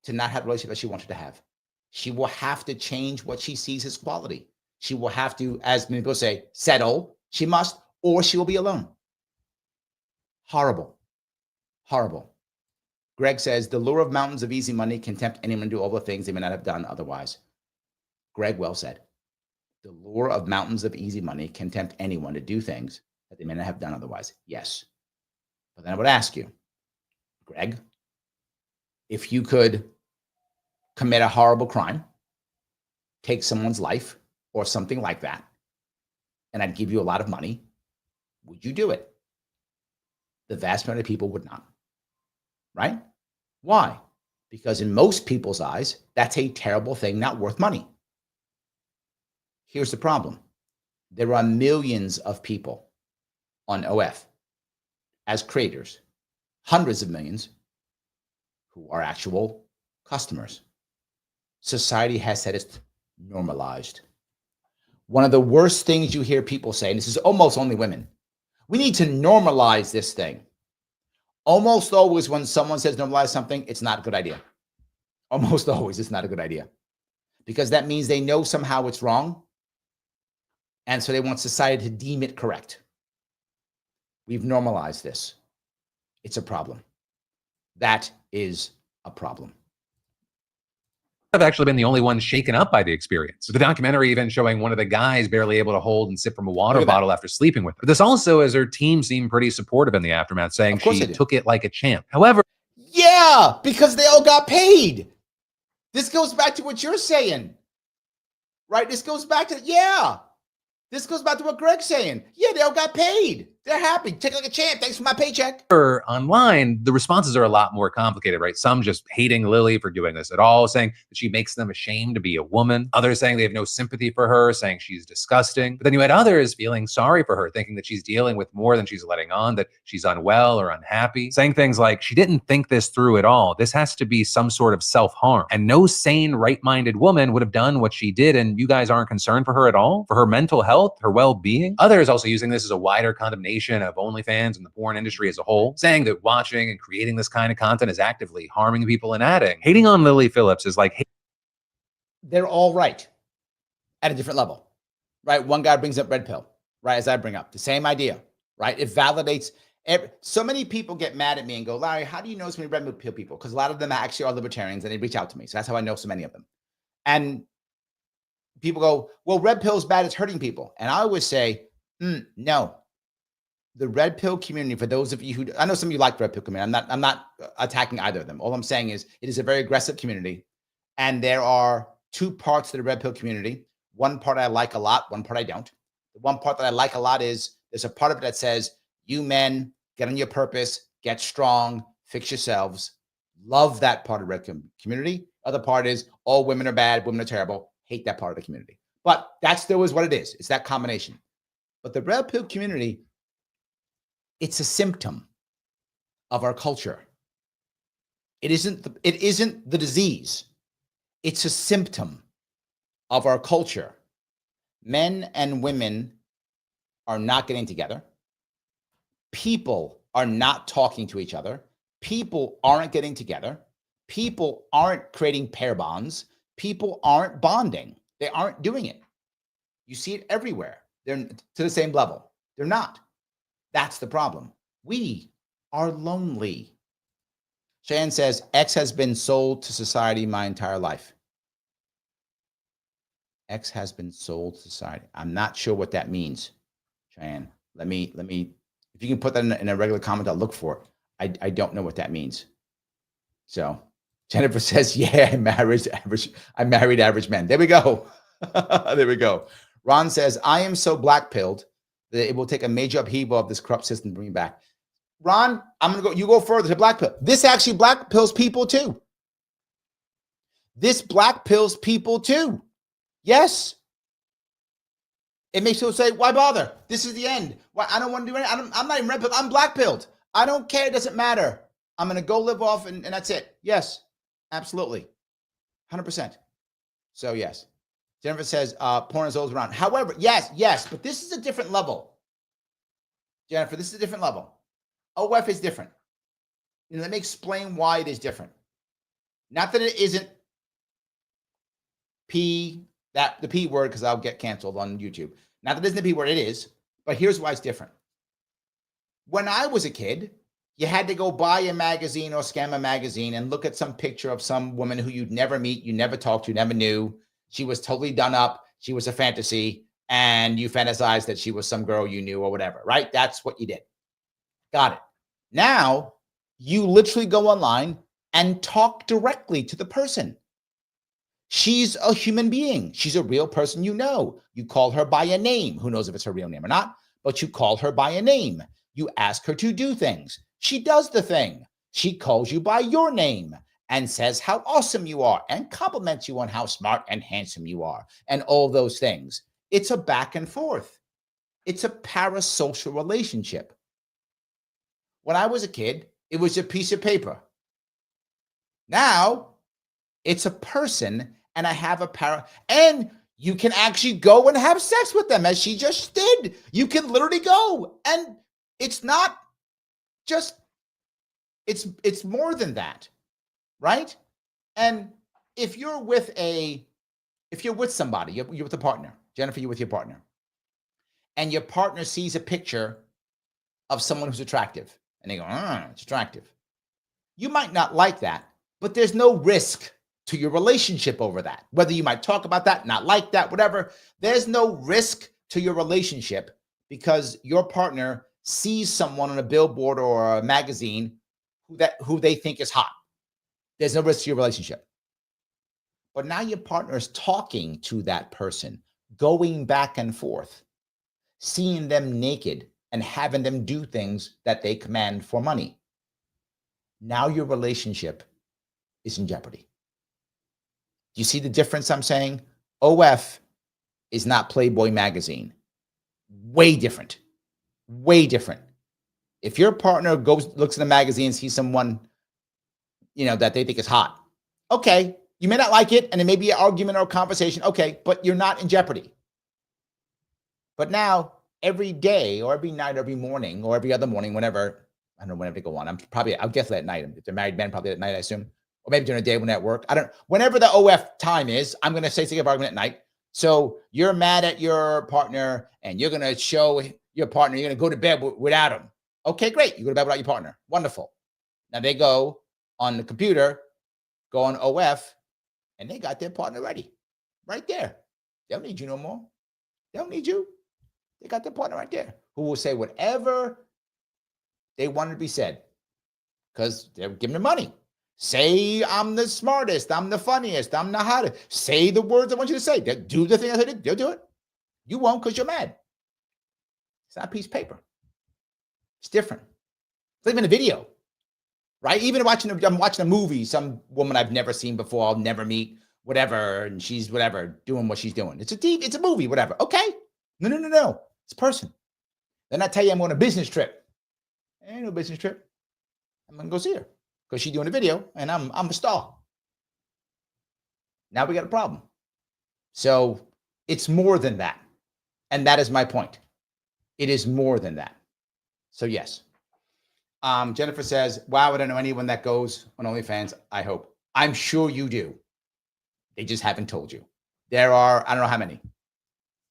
to not have the relationship that she wanted to have. She will have to change what she sees as quality. She will have to, as many people say, settle. She must, or she will be alone. Horrible. Horrible. Greg says, the lure of mountains of easy money can tempt anyone to do all the things they may not have done otherwise. Greg, well said. The lure of mountains of easy money can tempt anyone to do things that they may not have done otherwise. Yes. But then I would ask you, Greg, if you could commit a horrible crime, take someone's life or something like that, and I'd give you a lot of money, would you do it? The vast majority of people would not. Right? Why? Because in most people's eyes, that's a terrible thing, not worth money. Here's the problem. There are millions of people on OF as creators, hundreds of millions who are actual customers. Society has said it's normalized. One of the worst things you hear people say, and this is almost only women, we need to normalize this thing. Almost always when someone says normalize something, it's not a good idea. Almost always it's not a good idea. Because that means they know somehow it's wrong. And so they want society to deem it correct. We've normalized this. It's a problem. That is a problem. I've actually been the only one shaken up by the experience. The documentary even showing one of the guys barely able to hold and sip from a water bottle after sleeping with her. This also, as her team seemed pretty supportive in the aftermath, saying she took it like a champ. However, yeah, because they all got paid. This goes back to what you're saying, right? This goes back to, this goes back to what Greg's saying. Yeah, they all got paid. They're happy. Take it like a champ. Thanks for my paycheck. Online, the responses are a lot more complicated, right? Some just hating Lily for doing this at all, saying that she makes them ashamed to be a woman. Others saying they have no sympathy for her, saying she's disgusting. But then you had others feeling sorry for her, thinking that she's dealing with more than she's letting on, that she's unwell or unhappy, saying things like, she didn't think this through at all. This has to be some sort of self-harm. And no sane, right-minded woman would have done what she did, and you guys aren't concerned for her at all? For her mental health, her well-being? Others also using this as a wider condemnation of OnlyFans and the porn industry as a whole, saying that watching and creating this kind of content is actively harming people, and adding, hating on Lily Phillips is like... They're all right at a different level, right? One guy brings up red pill, right? As I bring up the same idea, right? It validates. So many people get mad at me and go, Larry, how do you know so many red pill people? Because a lot of them actually are libertarians and they reach out to me. So that's how I know so many of them. And people go, well, red pill is bad. It's hurting people. And I always say, no. The red pill community, for those of you who, I know some of you like the red pill community. I'm not attacking either of them. All I'm saying is it is a very aggressive community. And there are two parts to the red pill community. One part I like a lot, one part I don't. The one part that I like a lot is there's a part of it that says, you men, get on your purpose, get strong, fix yourselves. Love that part of the red community. Other part is all women are bad, women are terrible. Hate that part of the community. But that still is what it is. It's that combination. But the red pill community, it's a symptom of our culture. It isn't the disease. It's a symptom of our culture. Men and women are not getting together. People are not talking to each other. People aren't getting together. People aren't creating pair bonds. People aren't bonding. They aren't doing it. You see it everywhere. They're to the same level. They're not. That's the problem. We are lonely. Cheyenne says, X has been sold to society my entire life. X has been sold to society. I'm not sure what that means, Cheyenne. Let me, if you can put that in a regular comment, I'll look for it. I don't know what that means. So Jennifer says, yeah, I married average men. There we go. There we go. Ron says, I am so black-pilled that it will take a major upheaval of this corrupt system to bring it back. Ron, you go further to black pill. This actually black pills people too. This black pills people too. Yes. It makes people say, why bother? This is the end. Why I don't want to do anything. I'm not even red pilled. I'm black pilled. I don't care. It doesn't matter. I'm going to go live off and that's it. Yes. Absolutely. 100%. So yes. Jennifer says, porn is always around. However, yes, but this is a different level. Jennifer, this is a different level. OF is different. Let me explain why it is different. Not that it isn't the P word, because I'll get canceled on YouTube. Not that it isn't the P word, it is, but here's why it's different. When I was a kid, you had to go buy a magazine or scan a magazine and look at some picture of some woman who you'd never meet, you never talked to, never knew. She was totally done up. She was a fantasy, and you fantasized that she was some girl you knew or whatever, right? That's what you did. Got it. Now, you literally go online and talk directly to the person. She's a human being. She's a real person you know. You call her by a name. Who knows if it's her real name or not, but you call her by a name. You ask her to do things. She does the thing. She calls you by your name and says how awesome you are and compliments you on how smart and handsome you are and all those things. It's a back and forth. It's a parasocial relationship. When I was a kid, it was a piece of paper. Now, it's a person, and I have and you can actually go and have sex with them, as she just did. You can literally go, and it's not just, it's more than that, right? And if you're with somebody, you're with a partner, Jennifer, you're with your partner, and your partner sees a picture of someone who's attractive, and they go, it's attractive. You might not like that, but there's no risk to your relationship over that. Whether you might talk about that, not like that, whatever, there's no risk to your relationship because your partner sees someone on a billboard or a magazine who they think is hot. There's no risk to your relationship. But now your partner is talking to that person, going back and forth, seeing them naked and having them do things that they command for money. Now your relationship is in jeopardy. Do you see the difference I'm saying? OF is not Playboy magazine. Way different. Way different. If your partner looks in the magazine and sees someone, that they think is hot, okay, you may not like it, and it may be an argument or a conversation, okay, but you're not in jeopardy. But now, every day or every night, or every morning, or every other morning, whenever, I don't know whenever they go on, I'll guess at night. If they're married men, probably at night, I assume. Or maybe during the day when they're at work. Whenever the OF time is, I'm going to say something about argument at night. So you're mad at your partner and you're going to show your partner, you're going to go to bed without him. Okay, great. You go to bed without your partner. Wonderful. Now they go on the computer, go on OF, and they got their partner ready. Right there. They don't need you no more. They don't need you. They got their partner right there who will say whatever they want to be said because they're giving them money. Say, I'm the smartest, I'm the funniest, I'm the hottest. Say the words I want you to say. They'll do the thing I said, they'll do it. You won't because you're mad. It's not a piece of paper. It's different. It's even a video, right? Even I'm watching a movie, some woman I've never seen before, I'll never meet, whatever, and she's whatever, doing what she's doing. It's a movie, whatever. Okay. No. It's a person. Then I tell you I'm on a business trip. Ain't no business trip. I'm going to go see her. Because she's doing a video and I'm a star. Now we got a problem. So it's more than that. And that is my point. It is more than that. So yes. Jennifer says, wow, I don't know anyone that goes on OnlyFans. I hope. I'm sure you do. They just haven't told you. There are, I don't know how many.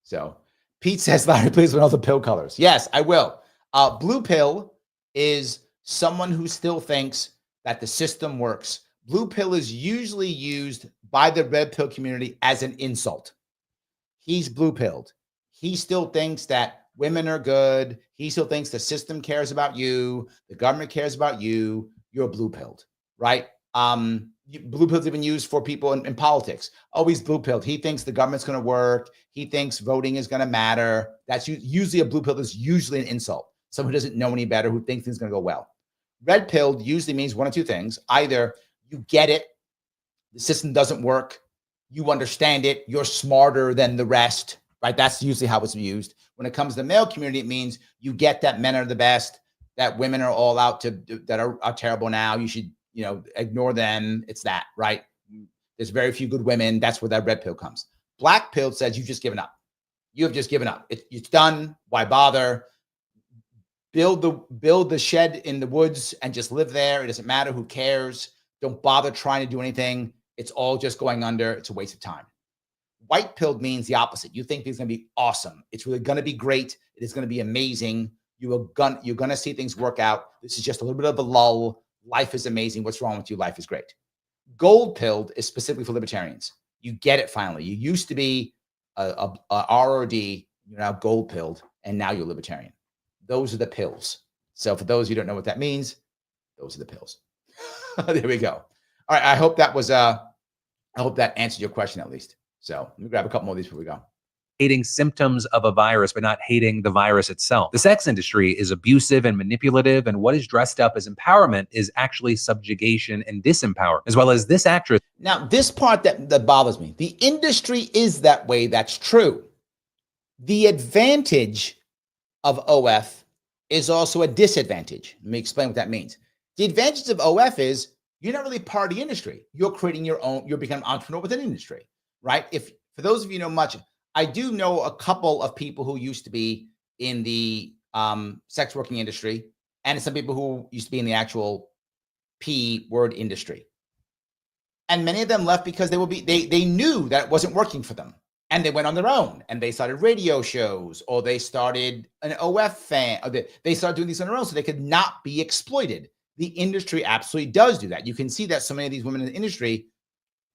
So Pete says, Larry, please with all the pill colors. Yes, I will. Blue pill is someone who still thinks that the system works. Blue pill is usually used by the red pill community as an insult. He's blue pilled. He still thinks that women are good. He still thinks the system cares about you. The government cares about you. You're blue pilled, right? Blue pill's even used for people in politics. Oh, he's blue pilled. He thinks the government's going to work. He thinks voting is going to matter. That's usually a blue pill is usually an insult. Someone who doesn't know any better, who thinks things are going to go well. Red pilled usually means one of two things. Either you get it, the system doesn't work, you understand it, you're smarter than the rest, right? That's usually how it's used. When it comes to the male community, it means you get that men are the best, that women are all out that are terrible now. You should ignore them. It's that, right? There's very few good women. That's where that red pill comes. Black pill says you've just given up. You have just given up. It's done. Why bother? Build the shed in the woods and just live there. It doesn't matter. Who cares? Don't bother trying to do anything. It's all just going under. It's a waste of time. White pill means the opposite. You think it's going to be awesome. It's really going to be great. It is going to be amazing. You're going to see things work out. This is just a little bit of a lull. Life is amazing. What's wrong with you? Life is great. Gold pilled is specifically for libertarians. You get it finally. You used to be a R or D. You're now gold pilled, and now you're libertarian. Those are the pills. So for those who don't know what that means, those are the pills. There we go. All right. I hope that answered your question at least. So let me grab a couple more of these before we go. Hating symptoms of a virus, but not hating the virus itself. The sex industry is abusive and manipulative, and what is dressed up as empowerment is actually subjugation and disempowerment, as well as this actress. Now, this part that bothers me, the industry is that way. That's true. The advantage of OF is also a disadvantage. Let me explain what that means. The advantage of OF is you're not really part of the industry. You're creating your own, you're becoming an entrepreneur within the industry, right? If for those of you who know much, I do know a couple of people who used to be in the sex working industry and some people who used to be in the actual P word industry. And many of them left because they knew that it wasn't working for them. And they went on their own and they started radio shows, or they started an OF fan, or they started doing these on their own so they could not be exploited. The industry absolutely does do that. You can see that so many of these women in the industry,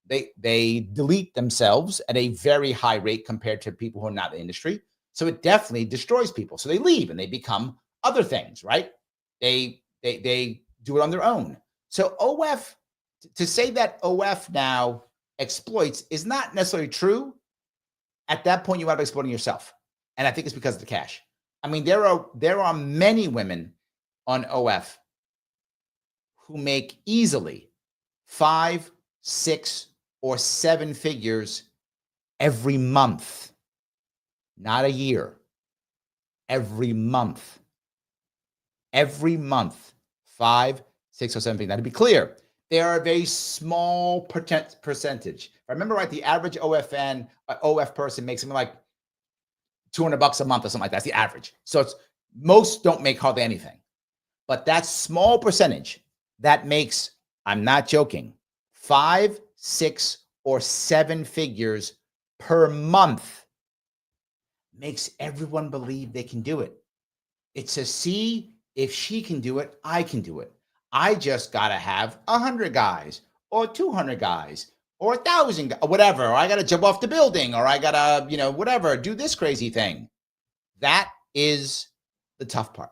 they delete themselves at a very high rate compared to people who are not in the industry. So it definitely destroys people. So they leave and they become other things, right? They do it on their own. So OF, to say that OF now exploits is not necessarily true. At that point, you might be exploiting yourself. And I think it's because of the cash. I mean, there are many women on OF who make easily 5, 6, or 7 figures every month. Not a year. Every month. Every month. 5, 6, or 7 figures. Now, to be clear, they are a very small percentage. If I remember right, the average OF person makes something like $200 a month or something like that. That's the average. So most don't make hardly anything. But that small percentage that makes, I'm not joking, 5, 6, or 7 figures per month makes everyone believe they can do it. It's to see if she can do it, I can do it. I just got to have 100 guys or 200 guys or 1,000, or whatever. Or I got to jump off the building, or I got to, whatever, do this crazy thing. That is the tough part.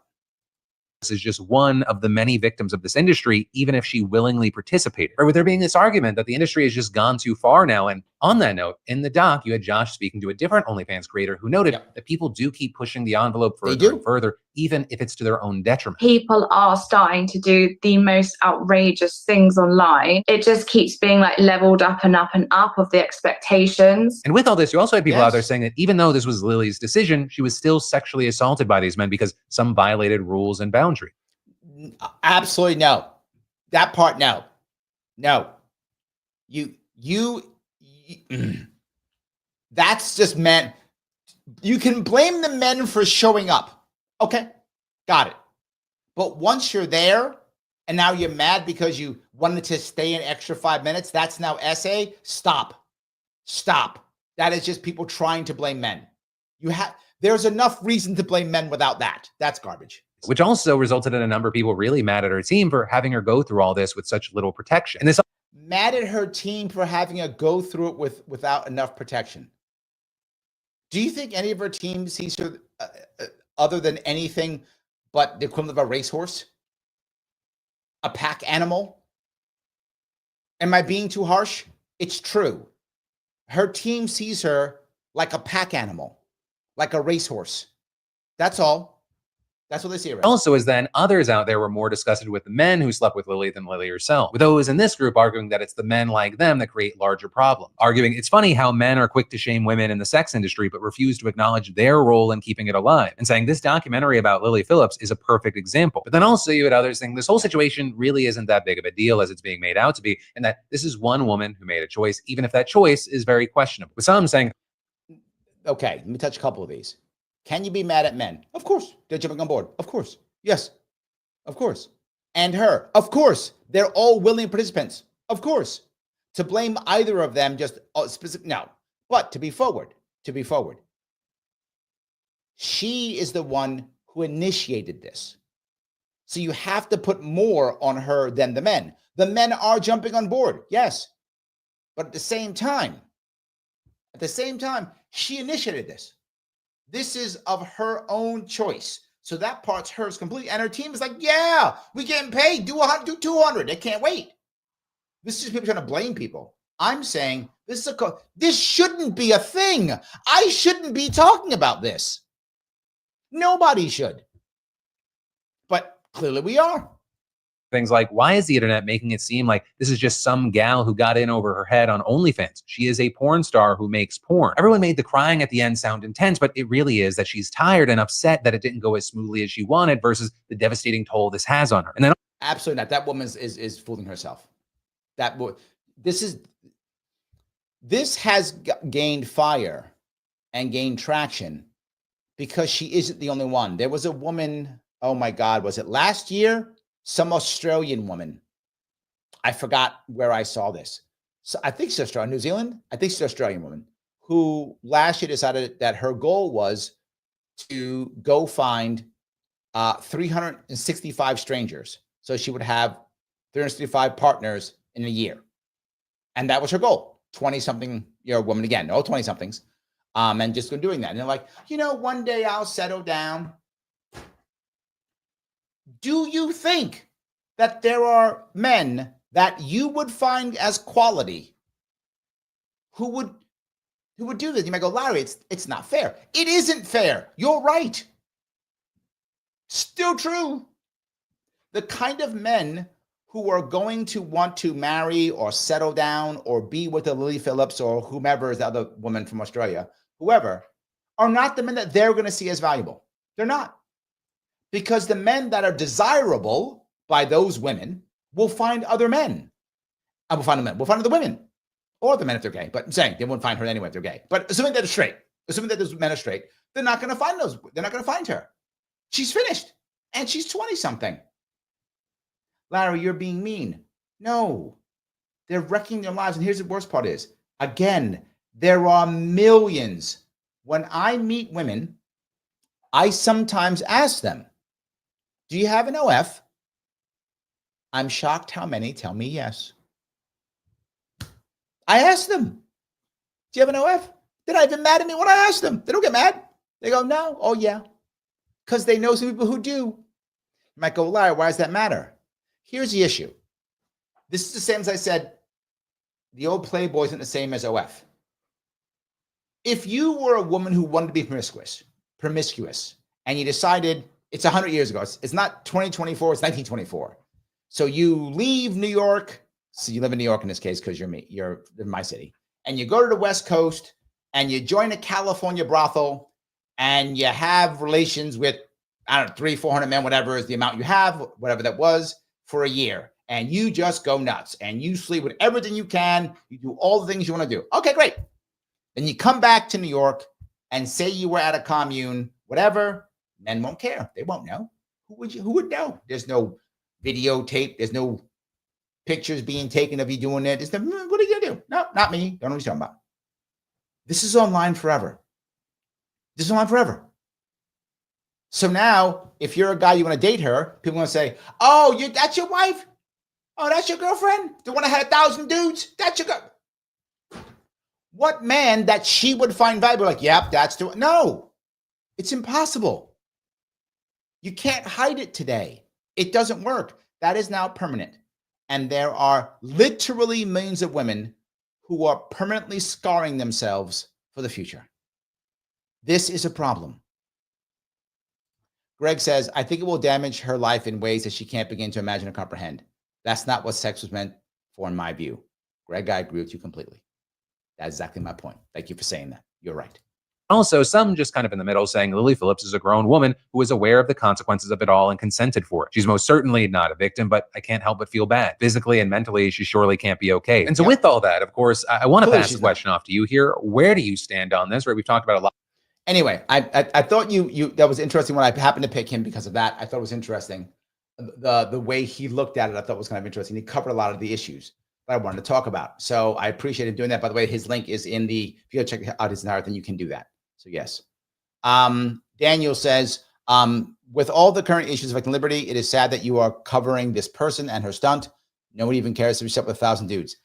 Is just one of the many victims of this industry, even if she willingly participated. Or with there being this argument that the industry has just gone too far now. And on that note, in the doc, you had Josh speaking to a different OnlyFans creator who noted that people do keep pushing the envelope further and further, even if it's to their own detriment. People are starting to do the most outrageous things online. It just keeps being like leveled up and up and up of the expectations. And with all this, you also had people out there saying that even though this was Lily's decision, she was still sexually assaulted by these men because some violated rules and boundaries. Absolutely no. That part, no. That's just men. You can blame the men for showing up. Okay, got it. But once you're there and now you're mad because you wanted to stay an extra 5 minutes, that's now essay. Stop. That is just people trying to blame men. There's enough reason to blame men without that. That's garbage. Which also resulted in a number of people really mad at her team for having her go through all this with such little protection. And this mad at her team for having her go through it without enough protection. Do you think any of her team sees her other than anything but the equivalent of a racehorse? A pack animal? Am I being too harsh? It's true. Her team sees her like a pack animal, like a racehorse. That's all. That's what they see. Right? Also, is then others out there were more disgusted with the men who slept with Lily than Lily herself, with those in this group arguing that it's the men like them that create larger problems. Arguing it's funny how men are quick to shame women in the sex industry but refuse to acknowledge their role in keeping it alive, and saying this documentary about Lily Phillips is a perfect example. But then also you had others saying this whole situation really isn't that big of a deal as it's being made out to be, and that this is one woman who made a choice, even if that choice is very questionable. With some saying, okay, let me touch a couple of these. Can you be mad at men? Of course. They're jumping on board. Of course. Yes. Of course. And her. Of course. They're all willing participants. Of course. To blame either of them just specific. No. But to be forward. She is the one who initiated this. So you have to put more on her than the men. The men are jumping on board. Yes. But at the same time, she initiated this. This is of her own choice. So that part's hers completely. And her team is like, yeah, we getting paid. Do 100, do 200. They can't wait. This is just people trying to blame people. I'm saying this shouldn't be a thing. I shouldn't be talking about this. Nobody should. But clearly we are. Things like, why is the internet making it seem like this is just some gal who got in over her head on OnlyFans? She is a porn star who makes porn. Everyone made the crying at the end sound intense, but it really is that she's tired and upset that it didn't go as smoothly as she wanted versus the devastating toll this has on her. And then absolutely not. That woman is fooling herself. This has gained fire and gained traction because she isn't the only one. There was a woman, oh my God, was it last year? Some Australian woman. I forgot where I saw this. So I think she's Australian, New Zealand. I think she's an Australian woman who last year decided that her goal was to go find 365 strangers. So she would have 365 partners in a year. And that was her goal. 20-something woman again, 20-somethings. And just doing that. And they're like, one day I'll settle down. Do you think that there are men that you would find as quality who would do this? You might go, Larry, it's not fair. It isn't fair. You're right. Still true. The kind of men who are going to want to marry or settle down or be with a Lily Phillips or whomever is the other woman from Australia, whoever, are not the men that they're going to see as valuable. They're not. Because the men that are desirable by those women will find other men. And we'll find the men. We'll find other women. Or the men if they're gay. But I'm saying they won't find her anyway if they're gay. But assuming that they're straight, assuming that those men are straight, they're not going to find those. They're not going to find her. She's finished. And she's 20-something. Larry, you're being mean. No. They're wrecking their lives. And here's the worst part is, again, there are millions. When I meet women, I sometimes ask them, do you have an OF? I'm shocked how many tell me yes. I ask them, do you have an OF? They're not even mad at me when I ask them. They don't get mad. They go, no. Oh, yeah. Because they know some people who do. You might go, Larry, why does that matter? Here's the issue. This is the same as I said, the old Playboy isn't the same as OF. If you were a woman who wanted to be promiscuous, and you decided, it's 100 years ago. It's not 2024, it's 1924. So you leave New York. So you live in New York in this case because you're in my city. And you go to the West Coast and you join a California brothel and you have relations with, 300-400 men, whatever is the amount you have, whatever that was, for a year. And you just go nuts and you sleep with everything you can. You do all the things you want to do. Okay, great. Then you come back to New York and say you were at a commune, whatever. Men won't care. They won't know. Who would know? There's no videotape. There's no pictures being taken of you doing it. What are you going to do? No, not me. Don't know what you're talking about. This is online forever. This is online forever. So now, if you're a guy, you want to date her, people are going to say, oh, that's your wife? Oh, that's your girlfriend? The one that had 1,000 dudes? That's your girl. What man that she would find valuable? Like, yep, that's the one. No, it's impossible. You can't hide it today. It doesn't work. That is now permanent. And there are literally millions of women who are permanently scarring themselves for the future. This is a problem. Greg says, I think it will damage her life in ways that she can't begin to imagine or comprehend. That's not what sex was meant for, in my view. Greg, I agree with you completely. That's exactly my point. Thank you for saying that. You're right. Also, some just kind of in the middle saying Lily Phillips is a grown woman who is aware of the consequences of it all and consented for it. She's most certainly not a victim, but I can't help but feel bad. Physically and mentally, she surely can't be okay. And so with all that, of course, I want to pass the question off to you here. Where do you stand on this? Right? We've talked about a lot. Anyway, I thought you that was interesting when I happened to pick him because of that. I thought it was interesting. The way he looked at it, I thought was kind of interesting. He covered a lot of the issues that I wanted to talk about. So I appreciate him doing that. By the way, his link is in the, if you go check out his entire thing, you can do that. So yes. Daniel says, with all the current issues affecting liberty, it is sad that you are covering this person and her stunt. Nobody even cares if you slept with 1,000 dudes.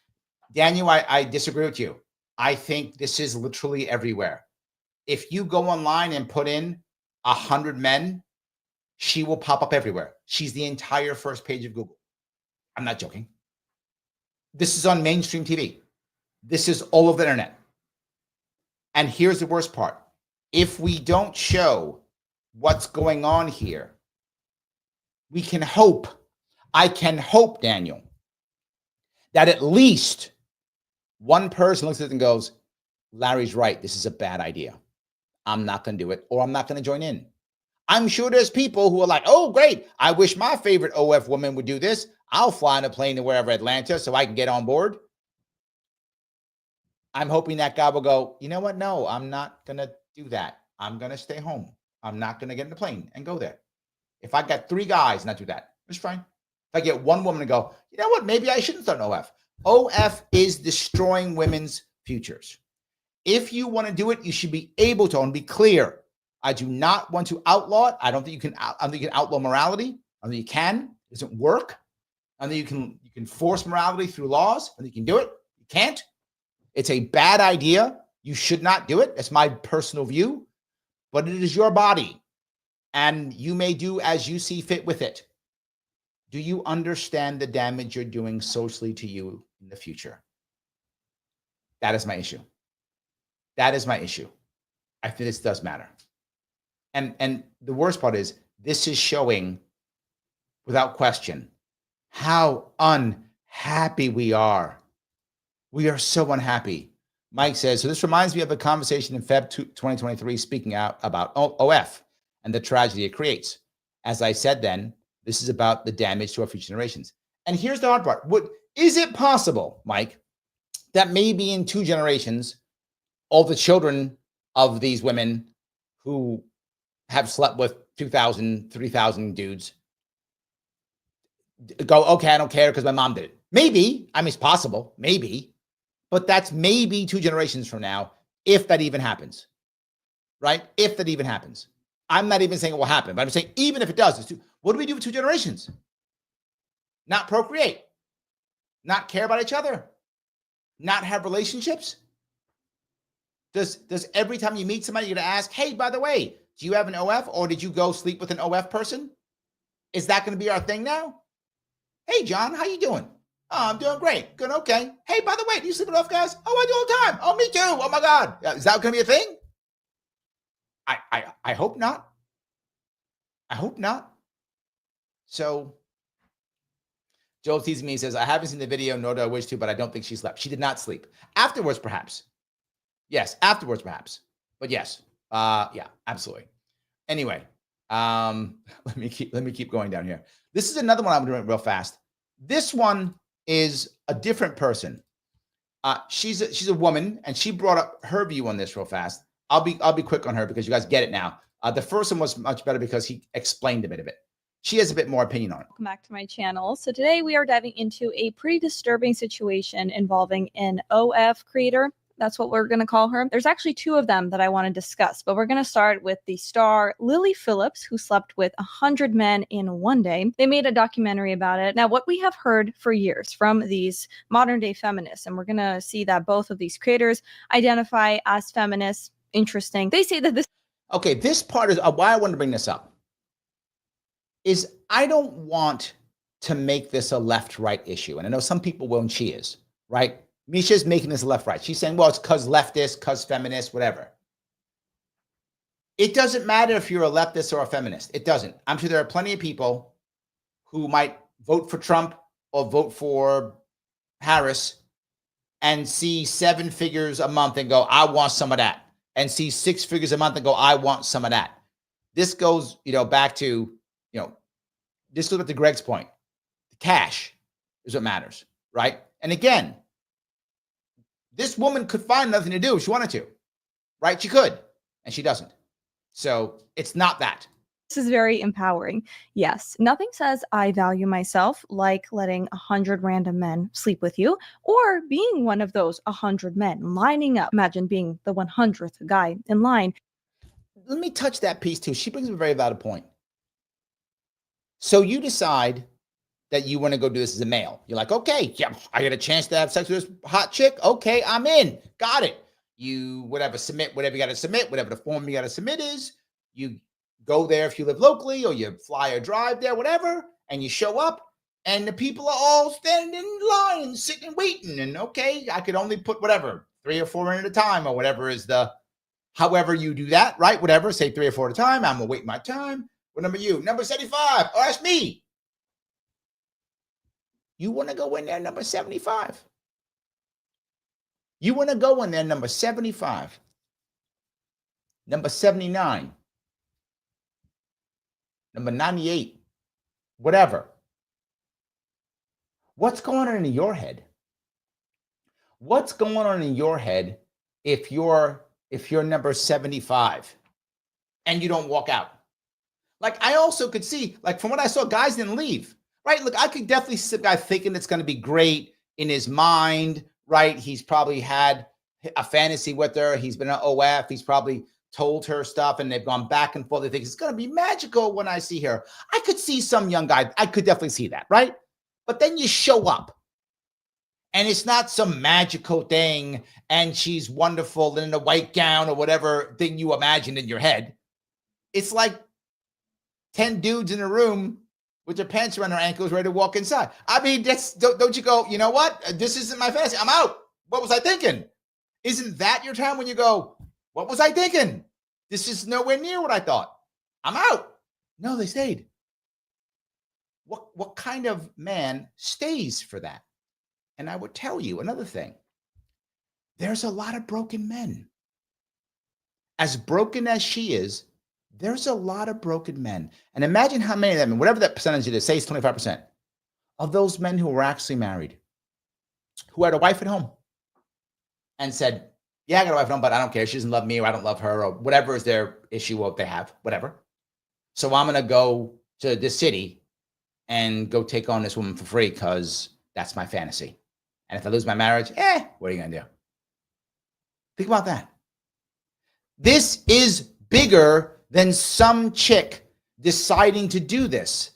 Daniel, I disagree with you. I think this is literally everywhere. If you go online and put in 100 men, she will pop up everywhere. She's the entire first page of Google. I'm not joking. This is on mainstream TV. This is all over the internet. And here's the worst part. If we don't show what's going on here, we can hope, I can hope, Daniel, that at least one person looks at it and goes, Larry's right, this is a bad idea. I'm not going to do it, or I'm not going to join in. I'm sure there's people who are like, oh, great, I wish my favorite OF woman would do this. I'll fly on a plane to wherever, Atlanta, so I can get on board. I'm hoping that guy will go, you know what? No, I'm not going to do that. I'm going to stay home. I'm not going to get in the plane and go there. If I got 3 guys not do that, it's fine. If I get one woman to go, you know what? Maybe I shouldn't start an OF. OF is destroying women's futures. If you want to do it, you should be able to, and be clear. I do not want to outlaw it. I don't think you can. I don't think you can outlaw morality. I don't think you can. It doesn't work. I don't think you can force morality through laws. I think you can do it. You can't. It's a bad idea. You should not do it. That's my personal view. But it is your body, and you may do as you see fit with it. Do you understand the damage you're doing socially to you in the future? That is my issue. That is my issue. I think this does matter. And the worst part is this is showing, without question, how unhappy we are. We are so unhappy. Mike says, so this reminds me of a conversation in Feb 2023 speaking out about OF and the tragedy it creates. As I said then, this is about the damage to our future generations. And here's the hard part. Is it possible, Mike, that maybe in 2 generations, all the children of these women who have slept with 2,000, 3,000 dudes go, okay, I don't care because my mom did it. Maybe. I mean, it's possible. Maybe. But that's maybe 2 generations from now, if that even happens. Right? If that even happens. I'm not even saying it will happen, but I'm saying even if it does, what do we do with 2 generations? Not procreate. Not care about each other. Not have relationships. Does every time you meet somebody, you're going to ask, hey, by the way, do you have an OF, or did you go sleep with an OF person? Is that going to be our thing now? Hey, John, how you doing? Oh, I'm doing great. Good, okay. Hey, by the way, do you sleep with OF guys? Oh, I do all the time. Oh, me too. Oh, my God. Is that going to be a thing? I hope not. I hope not. So Joel teasing me, says, I haven't seen the video, nor do I wish to, but I don't think she slept. She did not sleep. Afterwards, perhaps. Yes, afterwards, perhaps. But yes, yeah, absolutely. Anyway, let me keep going down here. This is another one I'm doing real fast. This one is a different person. She's a woman, and she brought up her view on this real fast. I'll be quick on her because you guys get it now. The first one was much better because he explained a bit of it. She has a bit more opinion on it. Welcome back to my channel. So today we are diving into a pretty disturbing situation involving an OF creator. That's what we're going to call her. There's actually 2 of them that I want to discuss, but we're going to start with the star Lily Phillips, who slept with 100 men in one day. They made a documentary about it. Now, what we have heard for years from these modern day feminists, and we're going to see that both of these creators identify as feminists. Interesting. They say that this. Okay, this part is why I wanted to bring this up. Is I don't want to make this a left-right issue. And I know some people will, and she is, right? Misha's making this left-right. She's saying, well, it's because leftist, because feminist, whatever. It doesn't matter if you're a leftist or a feminist. It doesn't. I'm sure there are plenty of people who might vote for Trump or vote for Harris and see 7 figures a month and go, I want some of that. And see 6 figures a month and go, I want some of that. This goes, back to, this goes back to Greg's point. The cash is what matters, right? And again, this woman could find nothing to do if she wanted to, right? She could, and she doesn't. So it's not that. This is very empowering. Yes, nothing says I value myself like letting 100 random men sleep with you or being one of those 100 men lining up. Imagine being the 100th guy in line. Let me touch that piece too. She brings up a very valid point. So you decide that you want to go do this as a male. You're like, okay, yeah, I get a chance to have sex with this hot chick. Okay, I'm in. Got it. You submit whatever you got to submit, whatever the form you got to submit is. You go there if you live locally, or you fly or drive there, whatever, and you show up, and the people are all standing in line, sitting and waiting. And okay, I could only put whatever, 3 or 4 in at a time, or whatever is however you do that, right? Whatever, say 3 or 4 at a time. I'm gonna wait my time. What number you? Number 75. Oh, that's me. You want to go in there, number 75. You want to go in there, number 75. Number 79. Number 98, whatever. What's going on in your head? What's going on in your head if you're number 75 and you don't walk out? Like, I also could see, like, from what I saw, guys didn't leave, right? Look, I could definitely see the guy thinking it's going to be great in his mind, right? He's probably had a fantasy with her. He's been an OF. He's probably told her stuff and they've gone back and forth. They think it's going to be magical when I see her. I could see some young guy. I could definitely see that, right? But then you show up and it's not some magical thing and she's wonderful and in a white gown or whatever thing you imagined in your head. It's like 10 dudes in a room with their pants around their ankles ready to walk inside. I mean, don't you go, you know what? This isn't my fantasy. I'm out. What was I thinking? Isn't that your time when you go, what was I thinking? This is nowhere near what I thought. I'm out. No, they stayed. What kind of man stays for that? And I would tell you another thing. There's a lot of broken men. As broken as she is, there's a lot of broken men. And imagine how many of them, whatever that percentage it is, say it's 25%, of those men who were actually married, who had a wife at home and said, yeah, I got a wife at home, but I don't care. She doesn't love me or I don't love her or whatever is their issue, what they have, whatever. So I'm going to go to this city and go take on this woman for free because that's my fantasy. And if I lose my marriage, what are you going to do? Think about that. This is bigger than some chick deciding to do this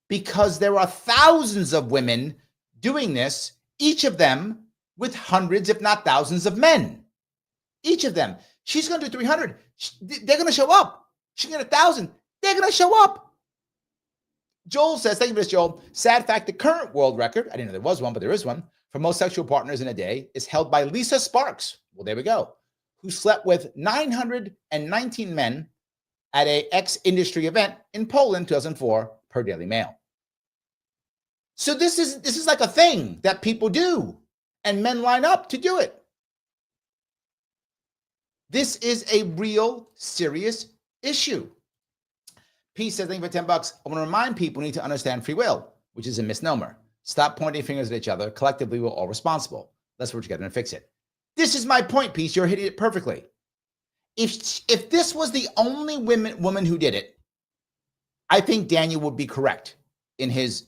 because there are thousands of women doing this, each of them with hundreds, if not thousands of men. Each of them. She's going to do 300. They're going to show up. She's going to get 1,000. They're going to show up. Joel says, thank you for this, Joel. Sad fact, the current world record, I didn't know there was one, but there is one, for most sexual partners in a day is held by Lisa Sparks. Well, there we go. Who slept with 919 men at a ex-industry event in Poland, 2004, per Daily Mail. So this is like a thing that people do, and men line up to do it. This is a real serious issue. P says, thank you for $10. I want to remind people we need to understand free will, which is a misnomer. Stop pointing fingers at each other. Collectively, we're all responsible. Let's work together and fix it. This is my point, Peace. You're hitting it perfectly. If this was the only woman who did it, I think Daniel would be correct in his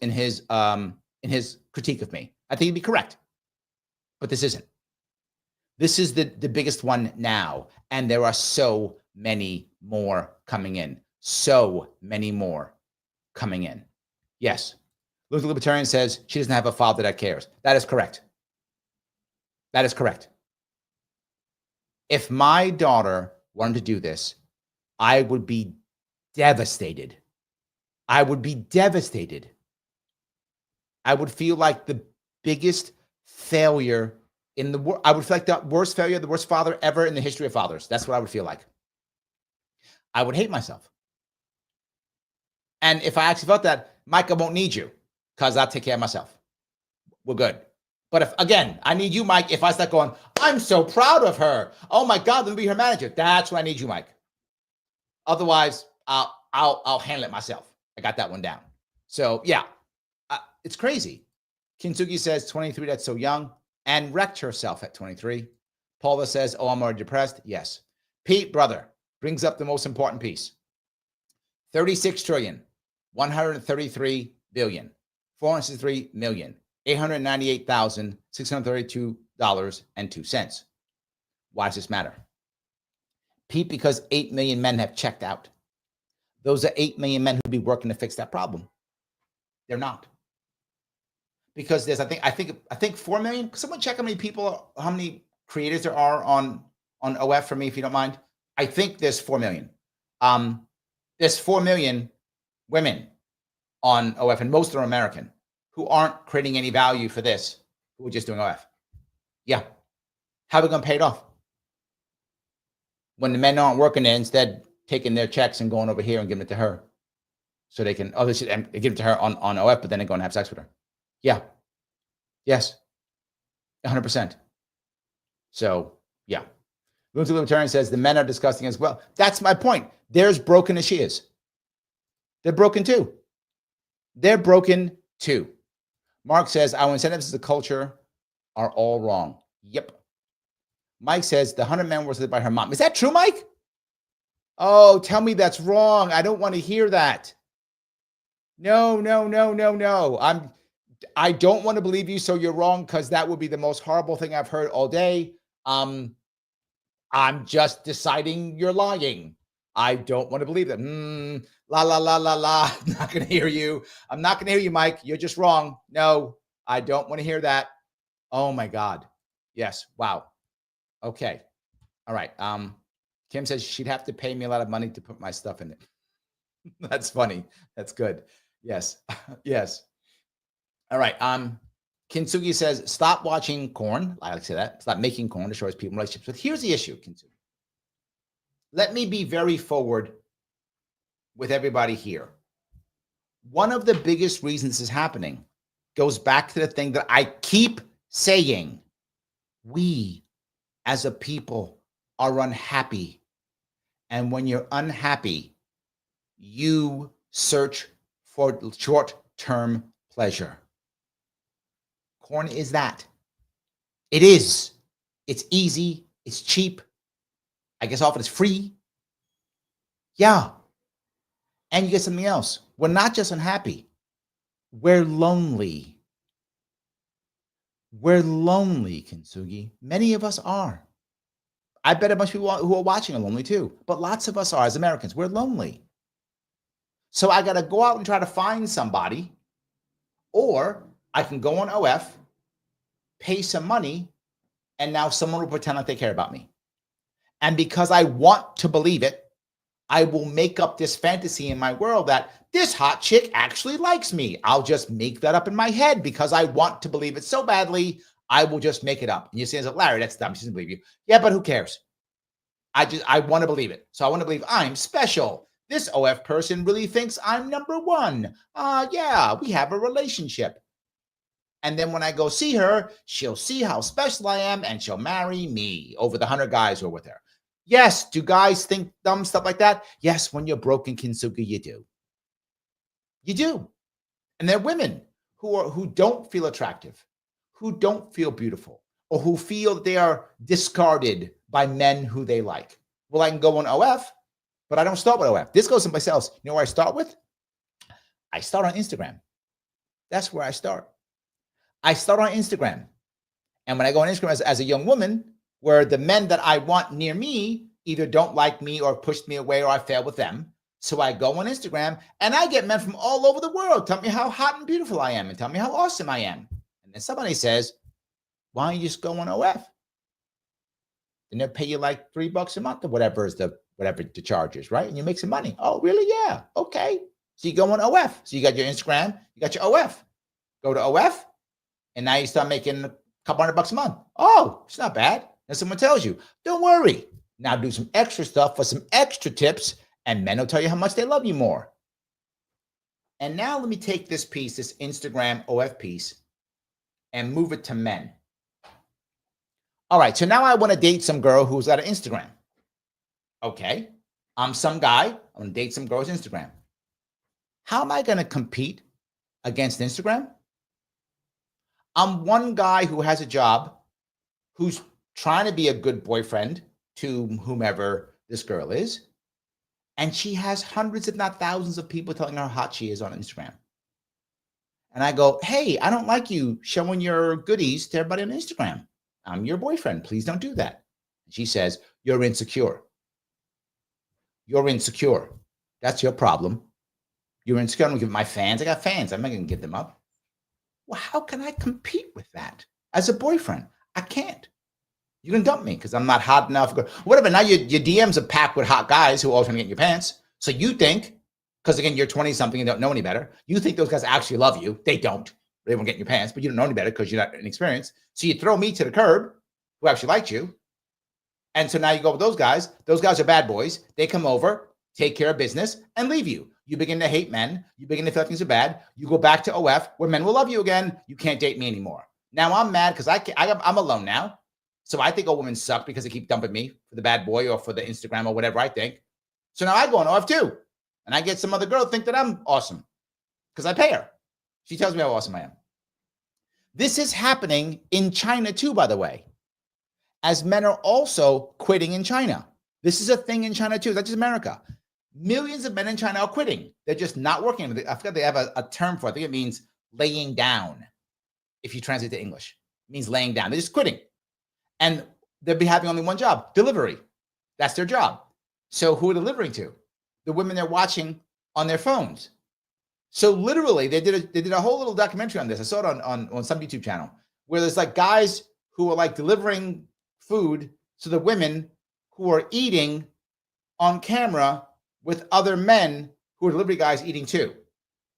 critique of me. I think he'd be correct. But this isn't. This is the biggest one now. And there are so many more coming in. So many more coming in. Yes. Luke the Libertarian says she doesn't have a father that cares. That is correct. That is correct. If my daughter wanted to do this, I would be devastated. I would be devastated. I would feel like the biggest failure in the world. I would feel like the worst failure, the worst father ever in the history of fathers. That's what I would feel like. I would hate myself. And if I actually felt that, Mike, I won't need you because I'll take care of myself. We're good. But if, again, I need you, Mike, if I start going, I'm so proud of her. Oh my God, let me be her manager. That's when I need you, Mike. Otherwise, I'll handle it myself. I got that one down. So yeah, it's crazy. Kintsugi says 23, that's so young, and wrecked herself at 23. Paula says, oh, I'm already depressed. Yes. Pete, brother, brings up the most important piece. 36 trillion, 133 billion, 463 million, $898,632.02. Why does this matter? Pete, because 8 million men have checked out. Those are 8 million men who'd be working to fix that problem. They're not. Because there's, I think 4 million. Someone check how many people, how many creators there are on OF for me, if you don't mind. I think there's 4 million. There's 4 million women on OF, and most are American, who aren't creating any value for this, who are just doing OF. Yeah. How are we going to pay it off? When the men aren't working there, instead taking their checks and going over here and giving it to her. So they can, they should give it to her on OF, but then they go and have sex with her. Yeah. Yes. 100%. So, yeah. Lunatic Libertarian says the men are disgusting as well. That's my point. They're as broken as she is. They're broken too. They're broken too. Mark says our incentives as a culture are all wrong. Yep. Mike says the 100 men were said by her mom. Is that true, Mike? Oh, tell me that's wrong. I don't want to hear that. No. I don't want to believe you, so you're wrong, because that would be the most horrible thing I've heard all day. I'm just deciding you're lying. I don't want to believe that. La. I'm not going to hear you. I'm not going to hear you, Mike. You're just wrong. No, I don't want to hear that. Oh my God. Yes. Wow. Okay. All right. Kim says she'd have to pay me a lot of money to put my stuff in it. That's funny. That's good. Yes. Yes. All right. Kintsugi says, stop watching corn. I like to say that. Stop making corn, destroys people relationships. But here's the issue, Kintsugi. Let me be very forward with everybody here. One of the biggest reasons this is happening goes back to the thing that I keep saying. We as a people are unhappy. And when you're unhappy, you search for short-term pleasure. Corn is that. It is. It's easy. It's cheap. I guess often it's free. Yeah. And you get something else. We're not just unhappy. We're lonely. We're lonely, Kintsugi. Many of us are. I bet a bunch of people who are watching are lonely too. But lots of us are as Americans. We're lonely. So I got to go out and try to find somebody, or I can go on OF, pay some money, and now someone will pretend like they care about me. And because I want to believe it, I will make up this fantasy in my world that this hot chick actually likes me. I'll just make that up in my head because I want to believe it so badly. I will just make it up. And you say, Larry, that's dumb. She doesn't believe you. Yeah, but who cares? I want to believe it. So I want to believe I'm special. This OF person really thinks I'm number one. Yeah, we have a relationship. And then when I go see her, she'll see how special I am and she'll marry me over the 100 guys who are with her. Yes, do guys think dumb stuff like that? Yes, when you're broken, Kintsugi, you do. You do. And there are women who don't feel attractive, who don't feel beautiful, or who feel they are discarded by men who they like. Well, I can go on OF, but I don't start with OF. This goes someplace else. You know where I start with? I start on Instagram. That's where I start. I start on Instagram. And when I go on Instagram as a young woman, where the men that I want near me either don't like me or pushed me away or I fail with them. So I go on Instagram and I get men from all over the world. Tell me how hot and beautiful I am and tell me how awesome I am. And then somebody says, why don't you just go on OF? And they'll pay you like $3 a month or whatever the charge is, right? And you make some money. Oh, really? Yeah. Okay. So you go on OF. So you got your Instagram, you got your OF. Go to OF, and now you start making a couple $100 a month. Oh, it's not bad. And someone tells you, don't worry. Now do some extra stuff for some extra tips, And men will tell you how much they love you more. And now let me take this piece, this Instagram OF piece, and move it to men. All right, so now I want to date some girl who's got an Instagram. Okay, I'm some guy. I'm going to date some girl's Instagram. How am I going to compete against Instagram? I'm one guy who has a job, who's trying to be a good boyfriend to whomever this girl is. And she has hundreds, if not thousands, of people telling her how hot she is on Instagram. And I go, hey, I don't like you showing your goodies to everybody on Instagram. I'm your boyfriend. Please don't do that. She says, you're insecure. You're insecure. That's your problem. You're insecure. I don't give my fans. I got fans. I'm not going to give them up. Well, how can I compete with that as a boyfriend? I can't. You can dump me because I'm not hot enough. Whatever. Now your DMs are packed with hot guys who are always trying to get in your pants. So you think, because again, you're 20-something and don't know any better. You think those guys actually love you. They don't. They won't get in your pants, but you don't know any better because you're not inexperienced. So you throw me to the curb, who actually liked you. And so now you go with those guys. Those guys are bad boys. They come over, take care of business, and leave you. You begin to hate men. You begin to feel like things are bad. You go back to OF where men will love you again. You can't date me anymore. Now I'm mad because I'm alone now. So I think all women suck because they keep dumping me for the bad boy or for the Instagram or whatever I think. So now I go on OF too. And I get some other girl to think that I'm awesome because I pay her. She tells me how awesome I am. This is happening in China too, by the way, as men are also quitting in China. This is a thing in China too. It's not just America. Millions of men in China are quitting. They're just not working. I forgot they have a term for it. I think it means laying down. If you translate to English, it means laying down. They're just quitting. And they'll be having only one job, delivery. That's their job. So who are delivering to? The women they're watching on their phones. So literally, they did a whole little documentary on this. I saw it on some YouTube channel where there's like guys who are like delivering food to the women who are eating on camera with other men who are delivery guys eating too.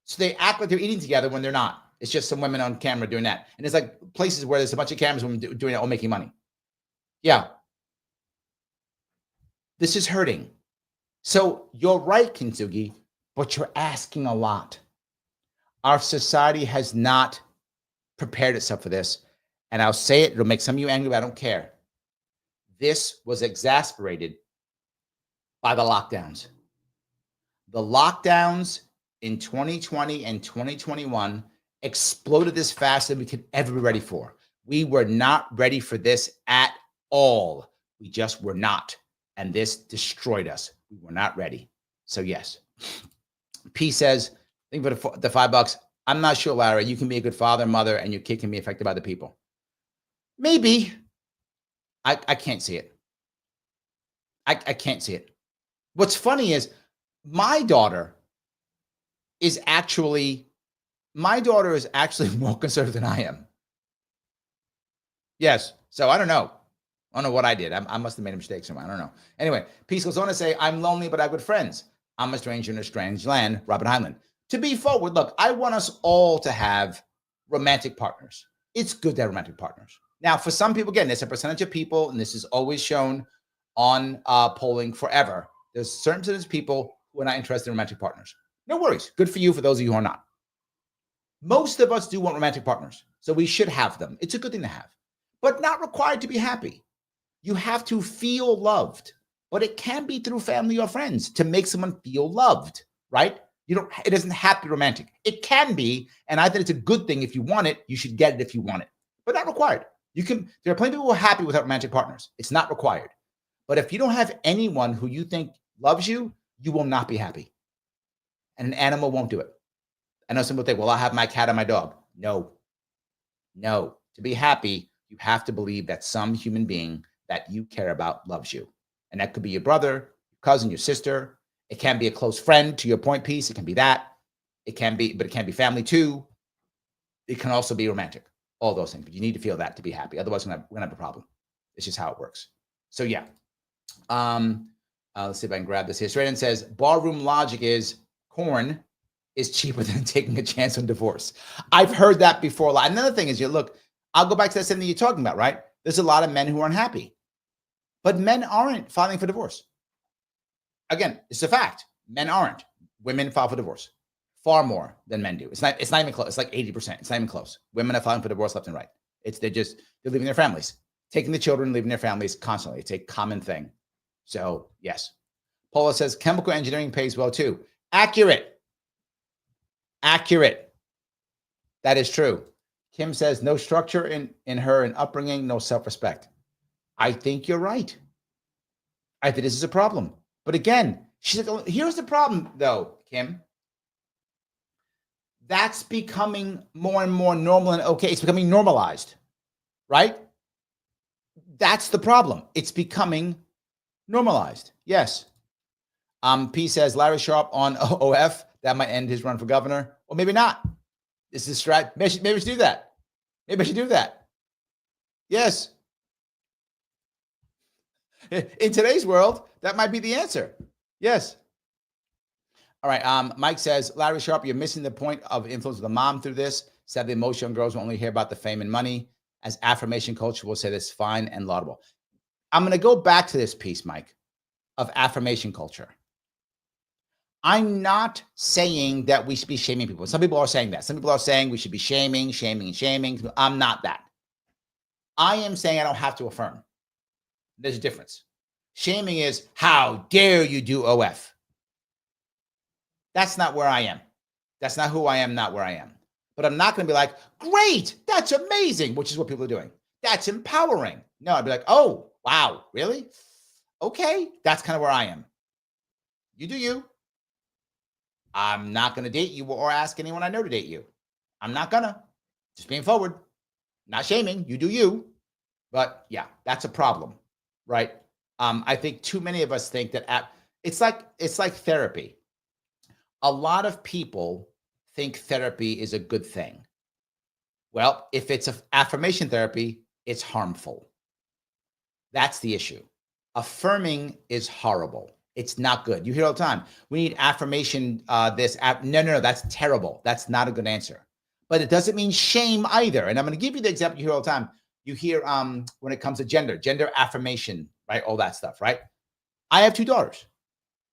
So they act like they're eating together when they're not. It's just some women on camera doing that. And it's like places where there's a bunch of cameras women doing it, all making money. Yeah. This is hurting. So you're right, Kintsugi, but you're asking a lot. Our society has not prepared itself for this. And I'll say it, it'll make some of you angry, but I don't care. This was exasperated by the lockdowns. The lockdowns in 2020 and 2021 exploded this fast than we could ever be ready for. We were not ready for this at all. We just were not. And this destroyed us. We were not ready. So yes. P says, think for the $5. I'm not sure, Larry. You can be a good father, mother, and your kid can be affected by the people. Maybe. I can't see it. I can't see it. What's funny is my daughter is actually more conservative than I am. Yes. So I don't know. I don't know what I did. I must have made a mistake somewhere. I don't know. Anyway, Peace goes on to say, I'm lonely, but I have good friends. I'm a stranger in a strange land, Robin Heinlein. To be forward, look, I want us all to have romantic partners. It's good to have romantic partners. Now, for some people, again, there's a percentage of people, and this is always shown on polling forever. There's a certain percentage of people who are not interested in romantic partners. No worries. Good for you for those of you who are not. Most of us do want romantic partners, so we should have them. It's a good thing to have, but not required to be happy. You have to feel loved, but it can be through family or friends to make someone feel loved, right? It doesn't have to be romantic. It can be, and I think it's a good thing. If you want it, you should get it if you want it, but not required. There are plenty of people who are happy without romantic partners. It's not required. But if you don't have anyone who you think loves you, you will not be happy. And an animal won't do it. I know some people think, well, I'll have my cat and my dog. No. To be happy, you have to believe that some human being that you care about loves you. And that could be your brother, your cousin, your sister. It can be a close friend, to your point, Peace. It can be that. It can be family too. It can also be romantic. All those things. But you need to feel that to be happy. Otherwise, we're gonna have a problem. It's just how it works. So yeah. Let's see if I can grab this here. Straight says, barroom logic is corn is cheaper than taking a chance on divorce. I've heard that before a lot. Another thing is, I'll go back to that same thing you're talking about, right? There's a lot of men who are unhappy. But men aren't filing for divorce. Again, it's a fact. Men aren't. Women file for divorce far more than men do. It's not even close. It's like 80%. It's not even close. Women are filing for divorce left and right. They're leaving their families, taking the children, leaving their families constantly. It's a common thing. So yes. Paula says chemical engineering pays well too. Accurate. That is true. Kim says no structure in her and upbringing, no self-respect. I think you're right. I think this is a problem. But again, she's like, here's the problem though, Kim. That's becoming more and more normal and okay. It's becoming normalized, right? That's the problem. It's becoming normalized. Yes. P says Larry Sharpe on OF. That might end his run for governor. Or maybe not. This is strat. Maybe we should do that. Maybe I should do that. Yes. In today's world, that might be the answer. Yes. All right. Mike says, Larry Sharpe, you're missing the point of influence of the mom through this. Sadly, most young girls will only hear about the fame and money. As affirmation culture will say this fine and laudable. I'm going to go back to this piece, Mike, of affirmation culture. I'm not saying that we should be shaming people. Some people are saying that. Some people are saying we should be shaming. I'm not that. I am saying I don't have to affirm. There's a difference. Shaming is, how dare you do OF? That's not where I am. That's not who I am, not where I am. But I'm not going to be like, great, that's amazing, which is what people are doing. That's empowering. No, I'd be like, oh, wow, really? Okay, that's kind of where I am. You do you. I'm not going to date you or ask anyone I know to date you. I'm not going to. Just being forward. Not shaming. You do you. But yeah, that's a problem, right? I think too many of us think that it's like therapy. A lot of people think therapy is a good thing. Well, if it's affirmation therapy, it's harmful. That's the issue. Affirming is horrible. It's not good. You hear all the time, we need affirmation, no, that's terrible. That's not a good answer. But it doesn't mean shame either. And I'm going to give you the example you hear all the time. You hear when it comes to gender affirmation, right? All that stuff, right? I have 2 daughters.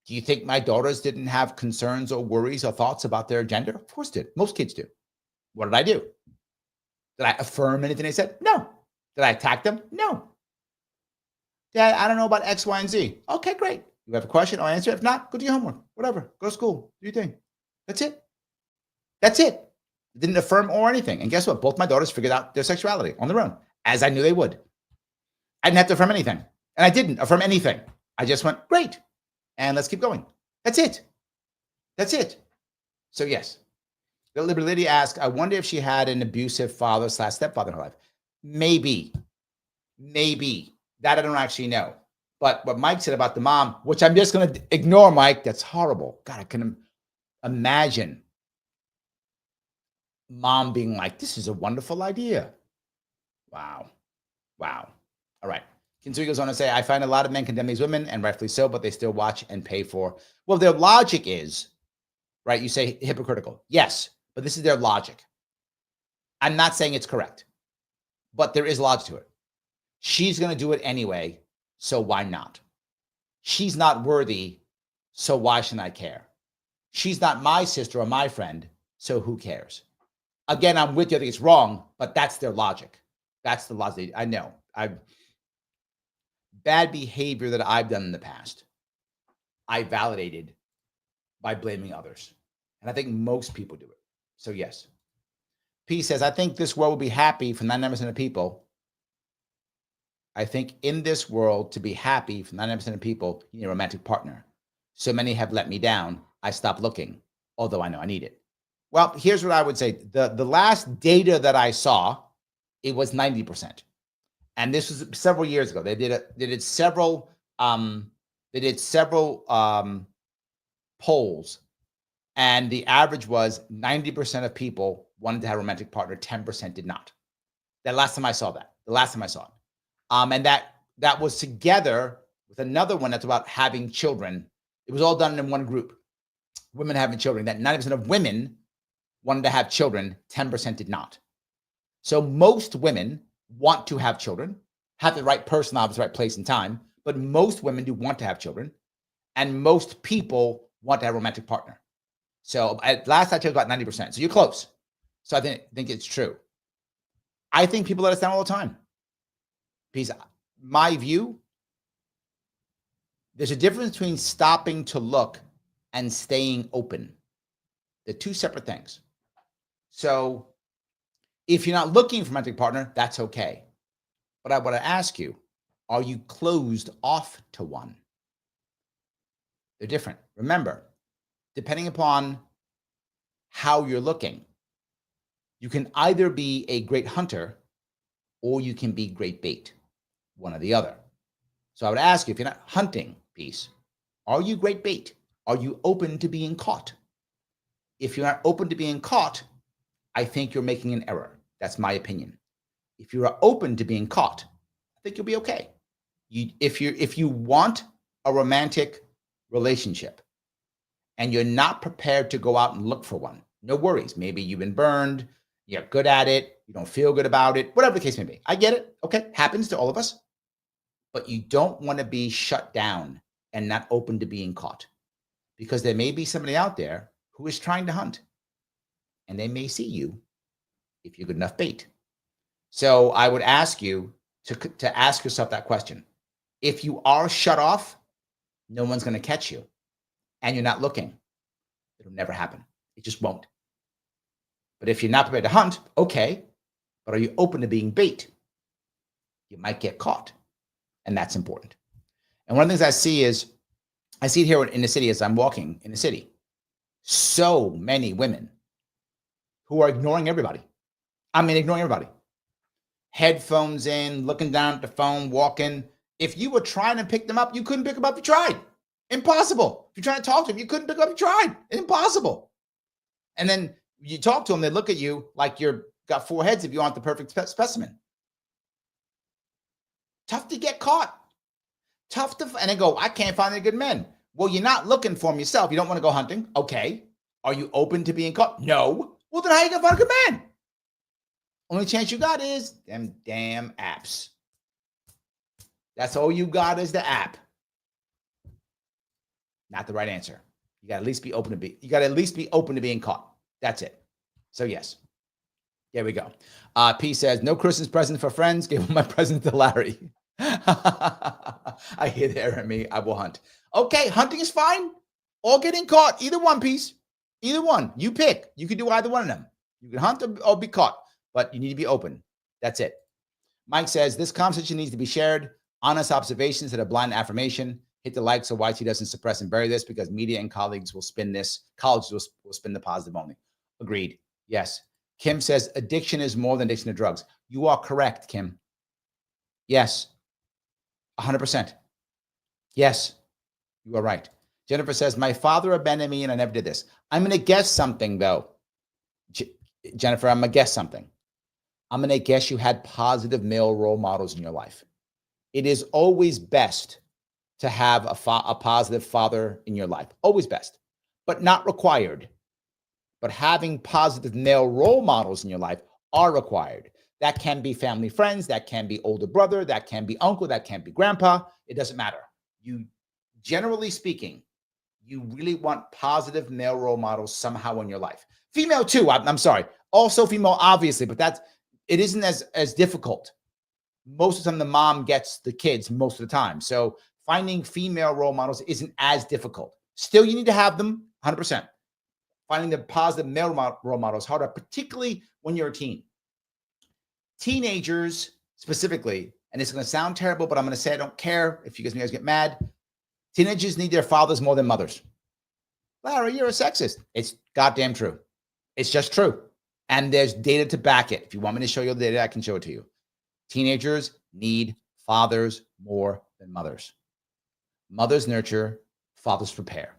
Do you think my daughters didn't have concerns or worries or thoughts about their gender? Of course did. Most kids do. What did I do? Did I affirm anything they said? No. Did I attack them? No. Dad, I don't know about X, Y, and Z. Okay, great. You have a question, I'll answer it. If not, go do your homework. Whatever. Go to school. Do your thing. That's it. That's it. Didn't affirm or anything. And guess what? Both my daughters figured out their sexuality on their own, as I knew they would. I didn't have to affirm anything. And I didn't affirm anything. I just went, great. And let's keep going. That's it. That's it. So yes. The Liberty Lady asked, I wonder if she had an abusive father/stepfather in her life. Maybe. That I don't actually know. But what Mike said about the mom, which I'm just going to ignore, Mike, that's horrible. God, I can imagine mom being like, this is a wonderful idea. Wow. All right. Kinsui goes on to say, I find a lot of men condemn these women, and rightfully so, but they still watch and pay for. Well, their logic is, right? You say hypocritical. Yes, but this is their logic. I'm not saying it's correct, but there is logic to it. She's going to do it anyway, so why not? She's not worthy, so why should I care? She's not my sister or my friend, so who cares? Again, I'm with you. I think it's wrong, but that's their logic. That's the logic. I know. Bad behavior that I've done in the past, I validated by blaming others. And I think most people do it. So yes. P says, I think this world will be happy for 99% of people. I think in this world, to be happy for 99% of people, you need a romantic partner. So many have let me down. I stopped looking, although I know I need it. Well, here's what I would say. The last data that I saw, it was 90%. And this was several years ago. They did several polls, and the average was 90% of people wanted to have a romantic partner, 10% did not. The last time I saw it. And that was together with another one that's about having children. It was all done in one group. Women having children. That 90% of women wanted to have children, 10% did not. So most women want to have children, have the right person, obviously, the right place and time, but most women do want to have children. And most people want to have a romantic partner. So at last I took about 90%. So you're close. So I think it's true. I think people let us down all the time. Because my view, there's a difference between stopping to look and staying open. They're two separate things. So if you're not looking for a romantic partner, that's okay. But I want to ask you, are you closed off to one? They're different. Remember, depending upon how you're looking, you can either be a great hunter or you can be great bait, one or the other. So I would ask you, if you're not hunting, piece, are you great bait? Are you open to being caught? If you're not open to being caught, I think you're making an error. That's my opinion. If you are open to being caught, I think you'll be okay. If you want a romantic relationship and you're not prepared to go out and look for one, no worries. Maybe you've been burned, you're good at it, you don't feel good about it, whatever the case may be. I get it. Okay, happens to all of us. But you don't want to be shut down and not open to being caught, because there may be somebody out there who is trying to hunt, and they may see you if you're good enough bait. So I would ask you to ask yourself that question. If you are shut off, no one's going to catch you, and you're not looking, it'll never happen. It just won't. But if you're not prepared to hunt, okay, but are you open to being bait? You might get caught, and that's important. And one of the things I see it here in the city as I'm walking in the city. So many women who are ignoring everybody. I mean, ignoring everybody. Headphones in, looking down at the phone, walking. If you were trying to pick them up, you couldn't pick them up. You tried. Impossible. If you're trying to talk to them, you couldn't pick them up. You tried. Impossible. And then you talk to them, they look at you like you're got four heads if you aren't the perfect specimen. Tough to get caught. And they go, I can't find any good men. Well, you're not looking for them yourself. You don't want to go hunting. Okay. Are you open to being caught? No. Well, then how are you going to find a good man? Only chance you got is them damn apps. That's all you got is the app. Not the right answer. You got to at least be open to being caught. That's it. So yes. There we go. P says, no Christmas present for friends. Give my present to Larry. I hear there at me. I will hunt. Okay, hunting is fine. Or getting caught. Either one, piece. Either one. You pick. You can do either one of them. You can hunt or be caught, but you need to be open. That's it. Mike says, this conversation needs to be shared. Honest observations that are blind affirmation. Hit the like so YT doesn't suppress and bury this, because media and colleagues will spin this. Colleges will spin the positive only. Agreed. Yes. Kim says, addiction is more than addiction to drugs. You are correct, Kim. Yes. 100%. Yes. You are right. Jennifer says, my father abandoned me and I never did this. I'm going to guess something, though. Jennifer, I'm going to guess something. I'm going to guess you had positive male role models in your life. It is always best to have a positive father in your life. Always best, but not required. But having positive male role models in your life are required. That can be family friends. That can be older brother. That can be uncle. That can be grandpa. It doesn't matter. You, generally speaking, you really want positive male role models somehow in your life. Female too. I'm sorry. Also female, obviously, but it isn't as difficult. Most of the time, the mom gets the kids most of the time. So finding female role models isn't as difficult. Still, you need to have them 100%. Finding the positive male role model is harder, particularly when you're a teen. Teenagers specifically, and it's going to sound terrible, but I'm going to say I don't care if you guys get mad. Teenagers need their fathers more than mothers. Larry, you're a sexist. It's goddamn true. It's just true. And there's data to back it. If you want me to show you the data, I can show it to you. Teenagers need fathers more than mothers. Mothers nurture, fathers prepare.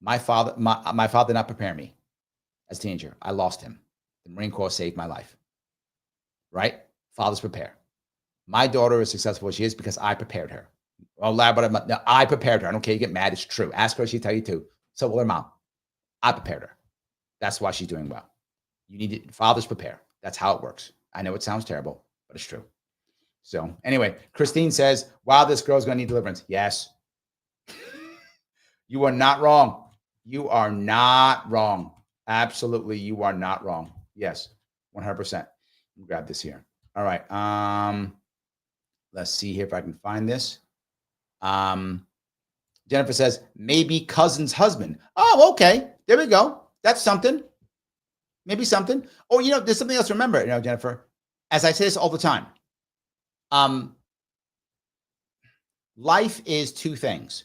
My father did not prepare me as a teenager. I lost him. The Marine Corps saved my life. Right? Fathers prepare. My daughter is successful as she is because I prepared her. Oh, but no, I prepared her. I don't care. You get mad. It's true. Ask her. She'll tell you too. So will her mom. I prepared her. That's why she's doing well. You need to, fathers prepare. That's how it works. I know it sounds terrible, but it's true. So anyway, Christine says, wow, this girl's going to need deliverance. Yes. You are not wrong. You are not wrong. Absolutely, you are not wrong. Yes, 100%. Grab this here. All right. Let's see here if I can find this. Jennifer says, maybe cousin's husband. Oh, okay. There we go. That's something. Maybe something. Or, there's something else to remember, Jennifer, as I say this all the time. Life is two things.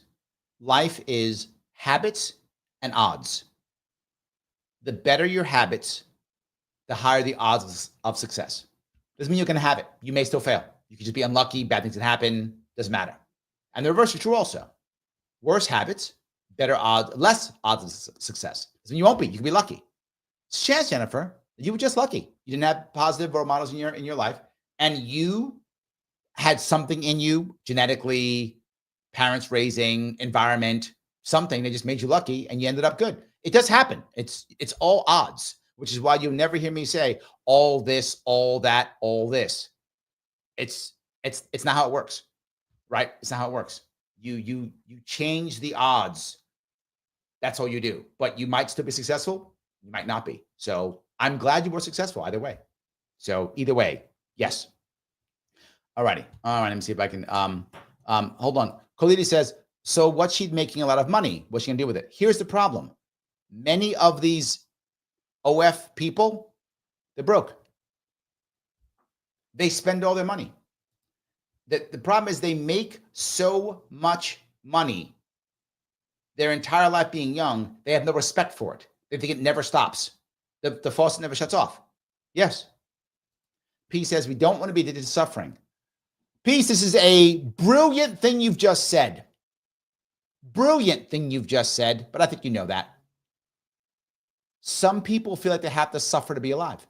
Life is habits and odds. The better your habits, the higher the odds of success. Doesn't mean you're going to have it. You may still fail. You could just be unlucky. Bad things can happen. Doesn't matter. And the reverse is true also. Worse habits, better odds, less odds of success. Doesn't mean you won't be. You can be lucky. It's a chance, Jennifer. You were just lucky. You didn't have positive role models in your life, and you had something in you genetically, parents raising, environment, something that just made you lucky, and you ended up good. It does happen. It's all odds, which is why you'll never hear me say all this, all that, all this. It's not how it works, right? It's not how it works. You change the odds. That's all you do. But you might still be successful. You might not be. So I'm glad you were successful either way. So either way, yes. All righty. All right. Let me see if I can. Hold on. Colita says, so what's she making a lot of money? What's she gonna do with it? Here's the problem. Many of these OF people, they're broke. They spend all their money. The problem is they make so much money their entire life being young, they have no respect for it. They think it never stops. The faucet never shuts off. Yes. P says, we don't want to be addicted to suffering. Peace, this is a brilliant thing you've just said. Brilliant thing you've just said, but I think you know that. Some people feel like they have to suffer to be alive.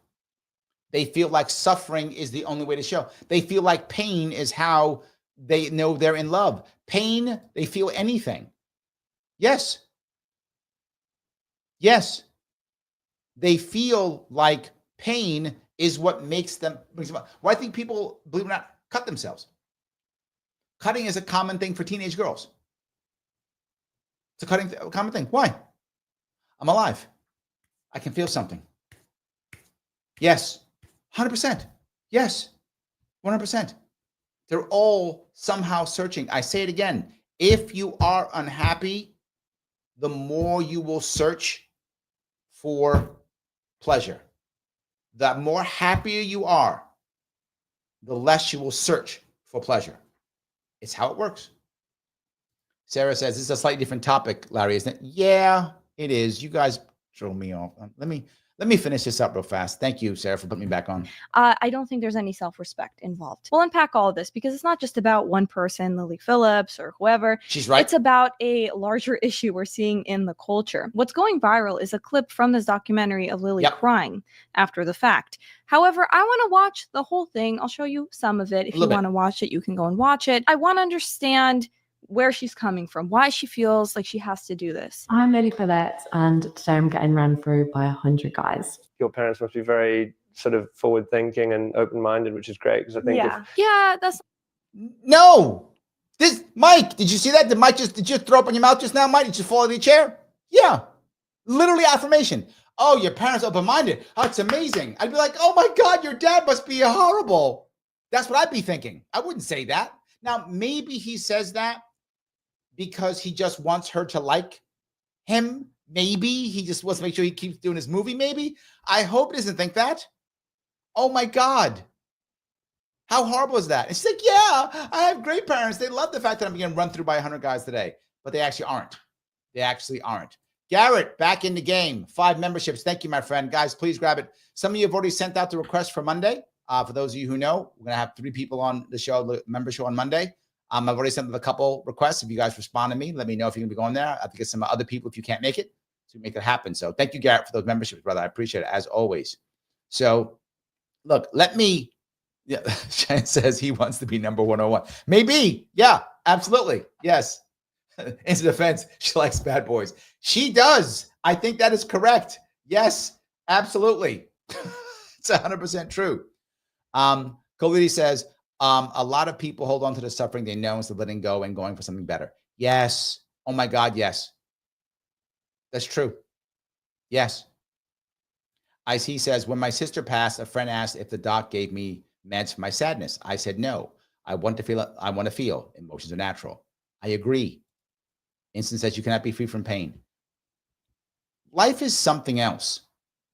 They feel like suffering is the only way to show. They feel like pain is how they know they're in love. Pain, they feel anything. Yes. Yes. They feel like pain is what makes them. Well, I think people, believe it or not, cut themselves. Cutting is a common thing for teenage girls. It's a common thing. Why? I'm alive. I can feel something. Yes. 100%. Yes. 100%. They're all somehow searching. I say it again. If you are unhappy, the more you will search for pleasure. The more happier you are, the less you will search for pleasure. It's how it works. Sarah says, this is a slightly different topic, Larry, isn't it? Yeah, it is. You guys throw me off. Let me finish this up real fast. Thank you, Sarah, for putting me back on. I don't think there's any self-respect involved. We'll unpack all of this because it's not just about one person, Lily Phillips or whoever. She's right. It's about a larger issue we're seeing in the culture. What's going viral is a clip from this documentary of Lily crying after the fact. However, I want to watch the whole thing. I'll show you some of it. If you want to watch it, you can go and watch it. I want to understand where she's coming from, why she feels like she has to do this. I'm Lily Phillips, and today I'm getting ran through by 100 guys. Your parents must be very sort of forward thinking and open minded, which is great because I think that's no. This Mike, did you see that? Did you throw up in your mouth just now, Mike? Did you fall out of the chair? Yeah, literally affirmation. Oh, your parents open minded. Oh, it's amazing. I'd be like, oh my God, your dad must be horrible. That's what I'd be thinking. I wouldn't say that. Now maybe he says that because he just wants her to like him. Maybe he just wants to make sure he keeps doing his movie. Maybe. I hope he doesn't think that. Oh my God. How horrible is that? And she's like, yeah, I have great parents. They love the fact that I'm being run through by 100 guys today, but they actually aren't. They actually aren't. Garrett, back in the game. 5 memberships. Thank you, my friend. Guys, please grab it. Some of you have already sent out the request for Monday. For those of you who know, we're going to have 3 people on the show, the member show on Monday. I've already sent a couple requests. If you guys respond to me, let me know if you're going to be going there. I have to get some other people if you can't make it to make it happen. So thank you, Garrett, for those memberships, brother. I appreciate it as always. So look, Shane says he wants to be number 101. Maybe. Yeah, absolutely. Yes. In his defense, she likes bad boys. She does. I think that is correct. Yes, absolutely. It's 100% true. Coliti says, a lot of people hold on to the suffering they know instead of letting go and going for something better. Yes. Oh my God, yes. That's true. Yes. He says, when my sister passed, a friend asked if the doc gave me meds for my sadness. I said no. I want to feel. I want to feel. Emotions are natural. I agree. Instant says you cannot be free from pain. Life is something else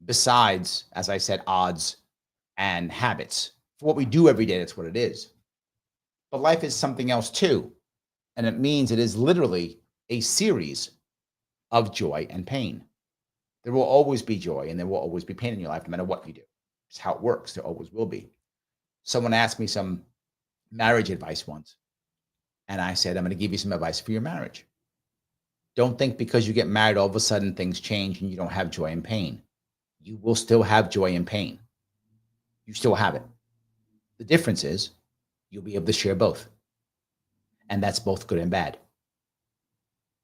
besides, as I said, odds and habits. For what we do every day, that's what it is. But life is something else too. And it means it is literally a series of joy and pain. There will always be joy and there will always be pain in your life, no matter what you do. It's how it works. There always will be. Someone asked me some marriage advice once, and I said, I'm going to give you some advice for your marriage. Don't think because you get married, all of a sudden things change and you don't have joy and pain. You will still have joy and pain. You still have it. The difference is you'll be able to share both. And that's both good and bad.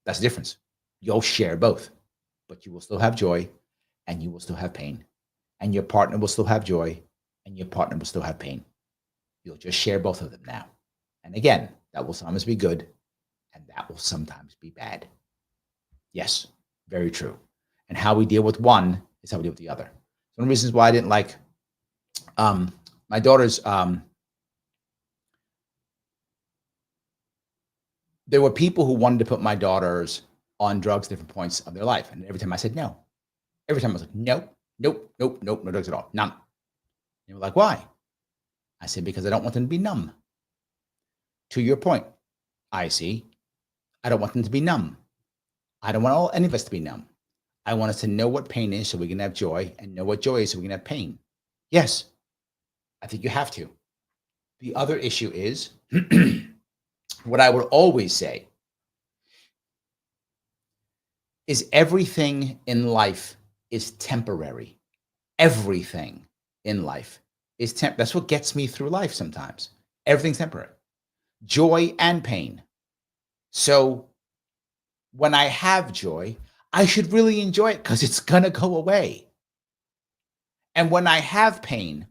That's the difference. You'll share both, but you will still have joy and you will still have pain. And your partner will still have joy and your partner will still have pain. You'll just share both of them now. And again, that will sometimes be good and that will sometimes be bad. Yes, very true. And how we deal with one is how we deal with the other. One of the reasons why I didn't like my daughter's, there were people who wanted to put my daughters on drugs at different points of their life. And every time I said no. Every time I was like, nope, no drugs at all. None. They were like, why? I said, because I don't want them to be numb. To your point, I see. I don't want them to be numb. I don't want any of us to be numb. I want us to know what pain is so we can have joy and know what joy is so we can have pain. Yes, I think you have to. The other issue is what I would always say is everything in life is temporary. Everything in life is that's what gets me through life sometimes. Everything's temporary. Joy and pain. So when I have joy, I should really enjoy it because it's going to go away. And when I have pain,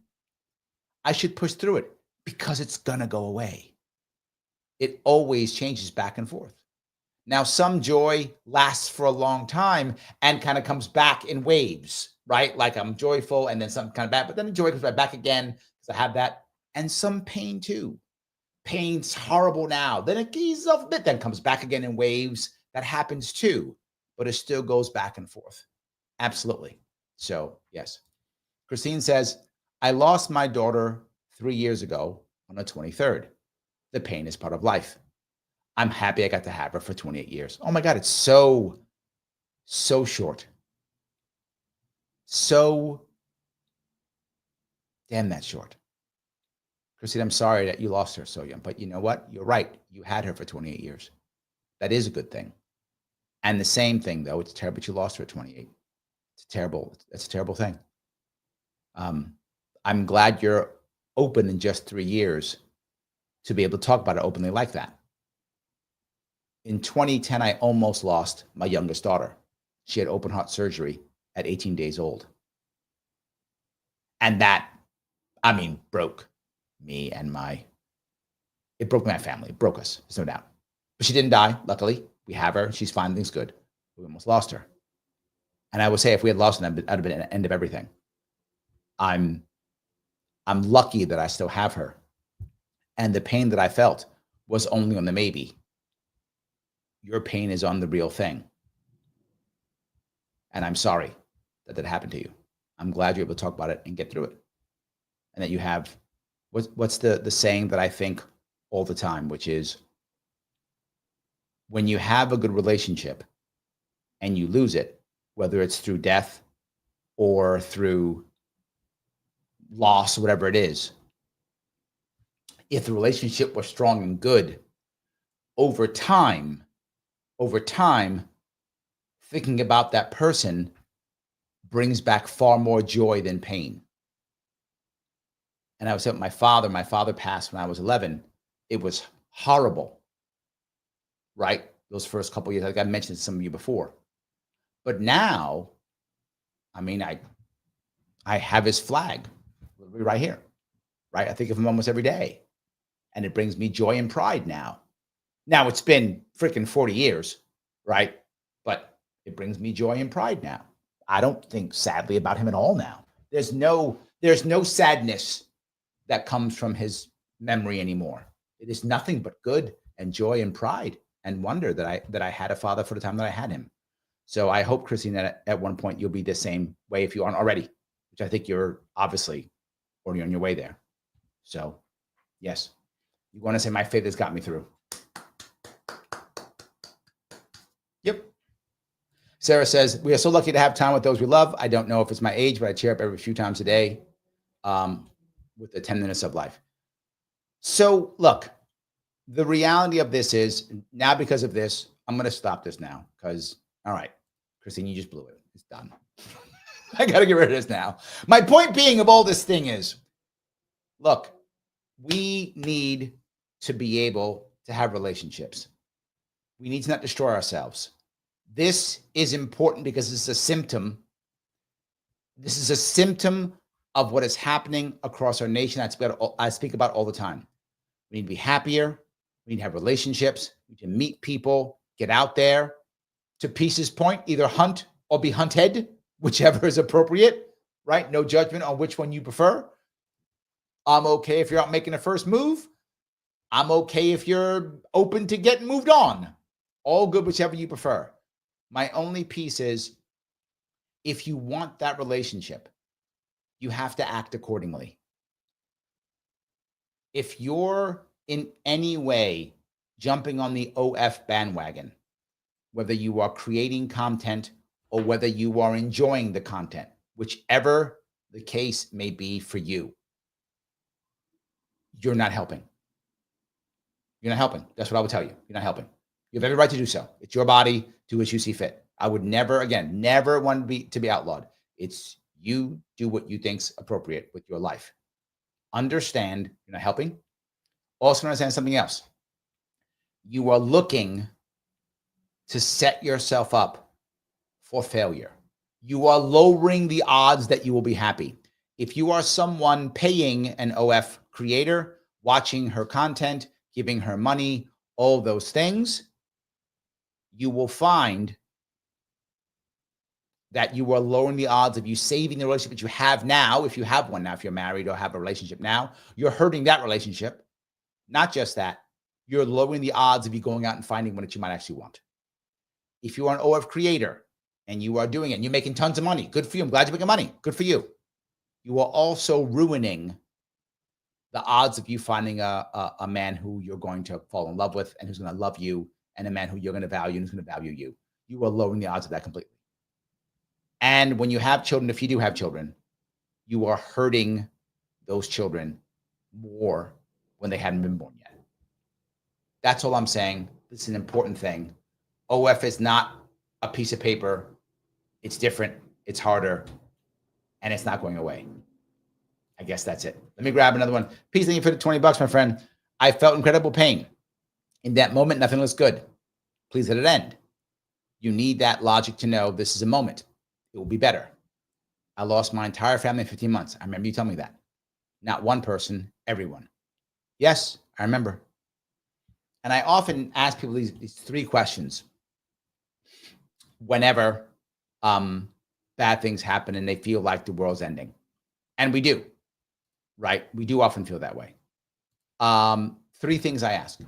I should push through it because it's going to go away. It always changes back and forth. Now, some joy lasts for a long time and kind of comes back in waves, right? Like I'm joyful and then something kind of bad, but then the joy comes right back again because I have that. And some pain too. Pain's horrible now. Then it eases off a bit, then comes back again in waves. That happens too, but it still goes back and forth. Absolutely. So, yes. Christine says, I lost my daughter 3 years ago on the 23rd. The pain is part of life. I'm happy I got to have her for 28 years. Oh my God, it's so short. So damn that short. Christine, I'm sorry that you lost her so young, but you know what? You're right. You had her for 28 years. That is a good thing. And the same thing, though, it's terrible that you lost her at 28. It's a terrible thing. I'm glad you're open in just 3 years to be able to talk about it openly like that. In 2010, I almost lost my youngest daughter. She had open heart surgery at 18 days old. And that, broke me and it broke my family. It broke us, there's no doubt. But she didn't die, luckily. We have her. She's fine. Things good. We almost lost her. And I would say if we had lost her, that would have been the end of everything. I'm lucky that I still have her. And the pain that I felt was only on the maybe. Your pain is on the real thing. And I'm sorry that happened to you. I'm glad you're able to talk about it and get through it. And that you have, what's the saying that I think all the time, which is, when you have a good relationship and you lose it, whether it's through death or through loss, whatever it is, if the relationship was strong and good, over time, thinking about that person brings back far more joy than pain. And I was with my father passed when I was 11. It was horrible. Right? Those first couple of years, like I mentioned to some of you before. But now, I have his flag right here, right? I think of him almost every day. And it brings me joy and pride now. Now, it's been freaking 40 years, right? But It brings me joy and pride now. I don't think sadly about him at all now. There's no sadness that comes from his memory anymore. It is nothing but good and joy and pride and wonder that I had a father for the time that I had him. So I hope, Christine, that at one point you'll be the same way if you aren't already, which I think you're obviously already on your way there. So yes, you want to say my faith has got me through. Yep. Sarah says, we are so lucky to have time with those we love. I don't know if it's my age, but I cheer up every few times a day with the 10 minutes of life. So look, the reality of this is now because of this, I'm going to stop this now because, all right, Christine, you just blew it. It's done. I got to get rid of this now. My point being of all this thing is, look, we need to be able to have relationships. We need to not destroy ourselves. This is important because it's a symptom. This is a symptom of what is happening across our nation. I speak about all the time. We need to be happier. We need to have relationships. We need to meet people, get out there. To Peace's point, either hunt or be hunted, whichever is appropriate, right? No judgment on which one you prefer. I'm okay if you're out making a first move. I'm okay if you're open to getting moved on. All good, whichever you prefer. My only piece is if you want that relationship, you have to act accordingly. If you're in any way jumping on the OF bandwagon, whether you are creating content or whether you are enjoying the content, whichever the case may be for you, you're not helping. You're not helping. That's what I would tell you. You're not helping. You have every right to do so. It's your body. Do as you see fit. I would never want to be outlawed. It's you do what you think's appropriate with your life. Understand you're not helping. Also understand something else. You are looking to set yourself up for failure. You are lowering the odds that you will be happy. If you are someone paying an OF creator, watching her content, giving her money, all those things, you will find that you are lowering the odds of you saving the relationship that you have now. If you have one now, if you're married or have a relationship now, you're hurting that relationship. Not just that, you're lowering the odds of you going out and finding one that you might actually want. If you are an OF creator and you are doing it and you're making tons of money, good for you. I'm glad you're making money. Good for you. You are also ruining the odds of you finding a man who you're going to fall in love with and who's going to love you, and a man who you're going to value and who's going to value you. You are lowering the odds of that completely. And when you have children, if you do have children, you are hurting those children more when they hadn't been born yet. That's all I'm saying. This is an important thing. OF is not a piece of paper. It's different. It's harder. And it's not going away. I guess that's it. Let me grab another one. Peace, thank you for the $20, my friend. I felt incredible pain. In that moment, nothing looks good. Please let it end. You need that logic to know this is a moment. It will be better. I lost my entire family in 15 months. I remember you telling me that. Not one person, everyone. Yes, I remember. And I often ask people these three questions whenever bad things happen and they feel like the world's ending. And we do, right? We do often feel that way. Three things I ask.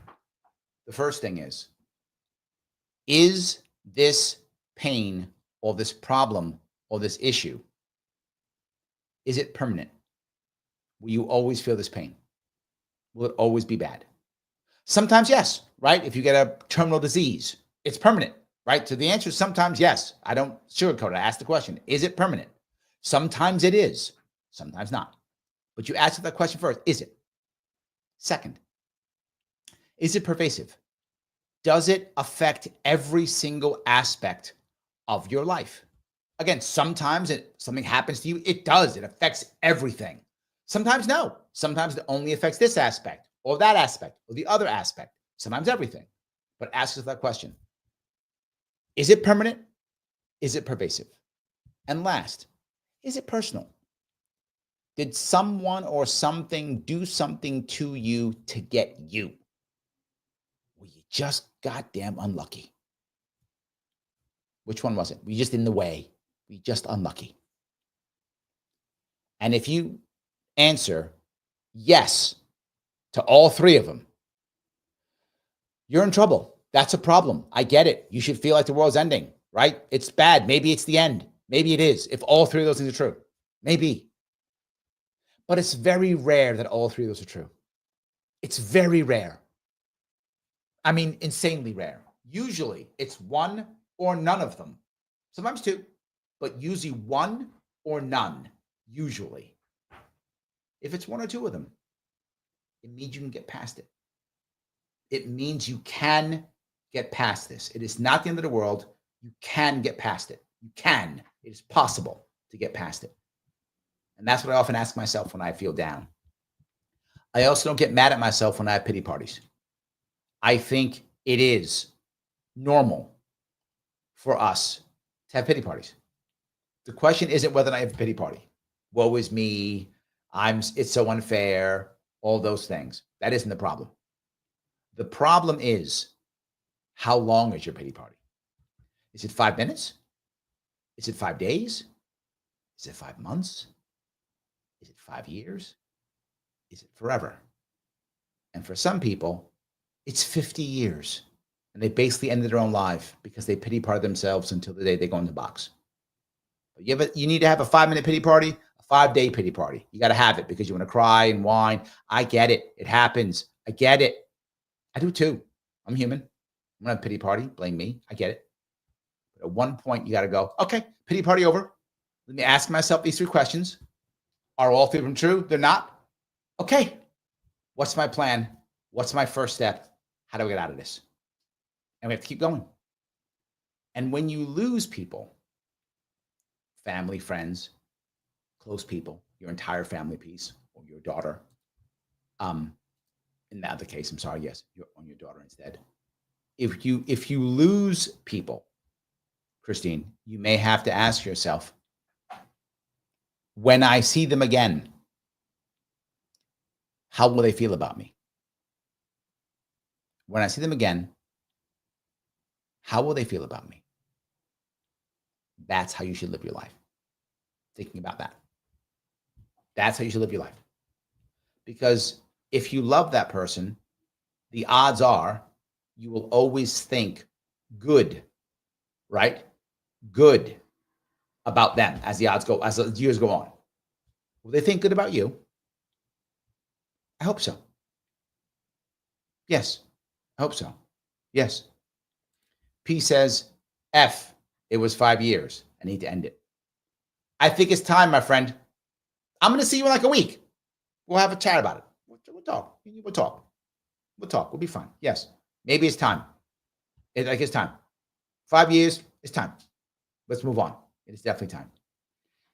The first thing is this pain or this problem or this issue, is it permanent? Will you always feel this pain? Will it always be bad? Sometimes yes, right? If you get a terminal disease, it's permanent, right? So the answer is sometimes yes. I don't sugarcoat it. I ask the question, is it permanent? Sometimes it is, sometimes not. But you ask that question first, is it? Second, is it pervasive? Does it affect every single aspect of your life? Again, sometimes something happens to you, it does. It affects everything. Sometimes no. Sometimes it only affects this aspect or that aspect or the other aspect. Sometimes everything. But ask yourself that question. Is it permanent? Is it pervasive? And last, is it personal? Did someone or something do something to you to get you? Were you just goddamn unlucky? Which one was it? We just in the way. We just unlucky. And if you answer yes to all three of them, you're in trouble. That's a problem. I get it. You should feel like the world's ending, right? It's bad. Maybe it's the end. Maybe it is. If all three of those things are true, maybe. But it's very rare that all three of those are true. It's very rare. I mean, insanely rare. Usually it's one or none of them. Sometimes two, but usually one or none, usually. If it's one or two of them, it means you can get past it. It means you can get past this. It is not the end of the world. You can get past it. You can. It is possible to get past it. And that's what I often ask myself when I feel down. I also don't get mad at myself when I have pity parties. I think it is normal for us to have pity parties. The question isn't whether I have a pity party. Woe is me. It's so unfair. All those things. That isn't the problem. The problem is, how long is your pity party? Is it 5 minutes? Is it 5 days? Is it 5 months? Is it 5 years? Is it forever? And for some people, it's 50 years. And they basically ended their own life because they pity party themselves until the day they go in the box. But you need to have a 5-minute pity party, a 5-day pity party. You got to have it because you want to cry and whine. I get it. It happens. I get it. I do too. I'm human. I'm going to have a pity party. Blame me. I get it. But at one point, you got to go, okay, pity party over. Let me ask myself these 3 questions. Are all 3 of them true? They're not? Okay. What's my plan? What's my first step? How do I get out of this? And we have to keep going. And when you lose people, family, friends, close people, your entire family piece, or your daughter, in the other case, I'm sorry, yes, you're on your daughter instead. If you lose people, Christine, you may have to ask yourself, when I see them again, how will they feel about me? When I see them again, how will they feel about me? That's how you should live your life. Thinking about that. That's how you should live your life. Because if you love that person, the odds are you will always think good, right? Good about them as the odds go, as the years go on. Will they think good about you? I hope so. Yes, I hope so. Yes. P says, F, it was 5 years. I need to end it. I think it's time, my friend. I'm going to see you in like a week. We'll have a chat about it. We'll talk. We'll talk. We'll talk. We'll be fine. Yes. Maybe it's time. It's time. 5 years, it's time. Let's move on. It is definitely time.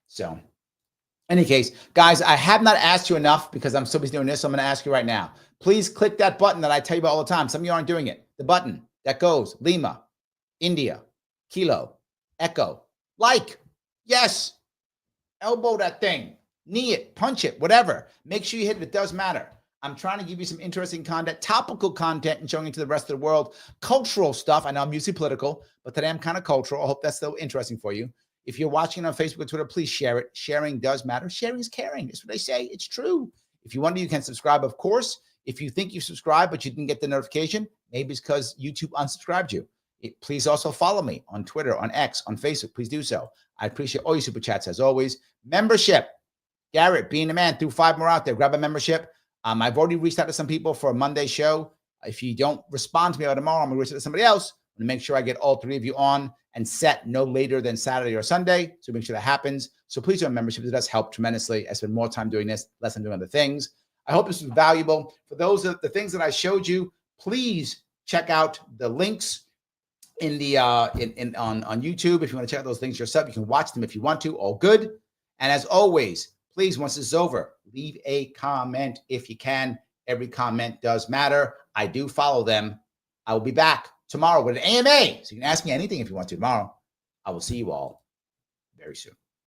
So, in any case, guys, I have not asked you enough because I'm so busy doing this. So I'm going to ask you right now. Please click that button that I tell you about all the time. Some of you aren't doing it. The button that goes Lima, India, Kilo, Echo. Like. Yes. Elbow that thing. Knee it. Punch it. Whatever. Make sure you hit it. It does matter. I'm trying to give you some interesting content, topical content, and showing it to the rest of the world. Cultural stuff. I know I'm usually political, but today I'm kind of cultural. I hope that's still interesting for you. If you're watching on Facebook or Twitter, please share it. Sharing does matter. Sharing is caring. That's what they say. It's true. If you want to, you can subscribe, of course. If you think you subscribed, but you didn't get the notification, maybe it's because YouTube unsubscribed you. Please also follow me on Twitter, on X, on Facebook. Please do so. I appreciate all your super chats as always. Membership. Garrett, being a man, threw 5 more out there. Grab a membership. I've already reached out to some people for a Monday show. If you don't respond to me by tomorrow, I'm going to reach out to somebody else. I'm going to make sure I get all 3 of you on and set no later than Saturday or Sunday. So make sure that happens. So please join membership. It does help tremendously. I spend more time doing this, less time doing other things. I hope this was valuable. For those of the things that I showed you, please check out the links in the on YouTube. If you want to check out those things yourself, you can watch them if you want to. All good. And as always, please, once this is over, leave a comment if you can. Every comment does matter. I do follow them. I will be back tomorrow with an AMA. So you can ask me anything if you want to tomorrow. I will see you all very soon.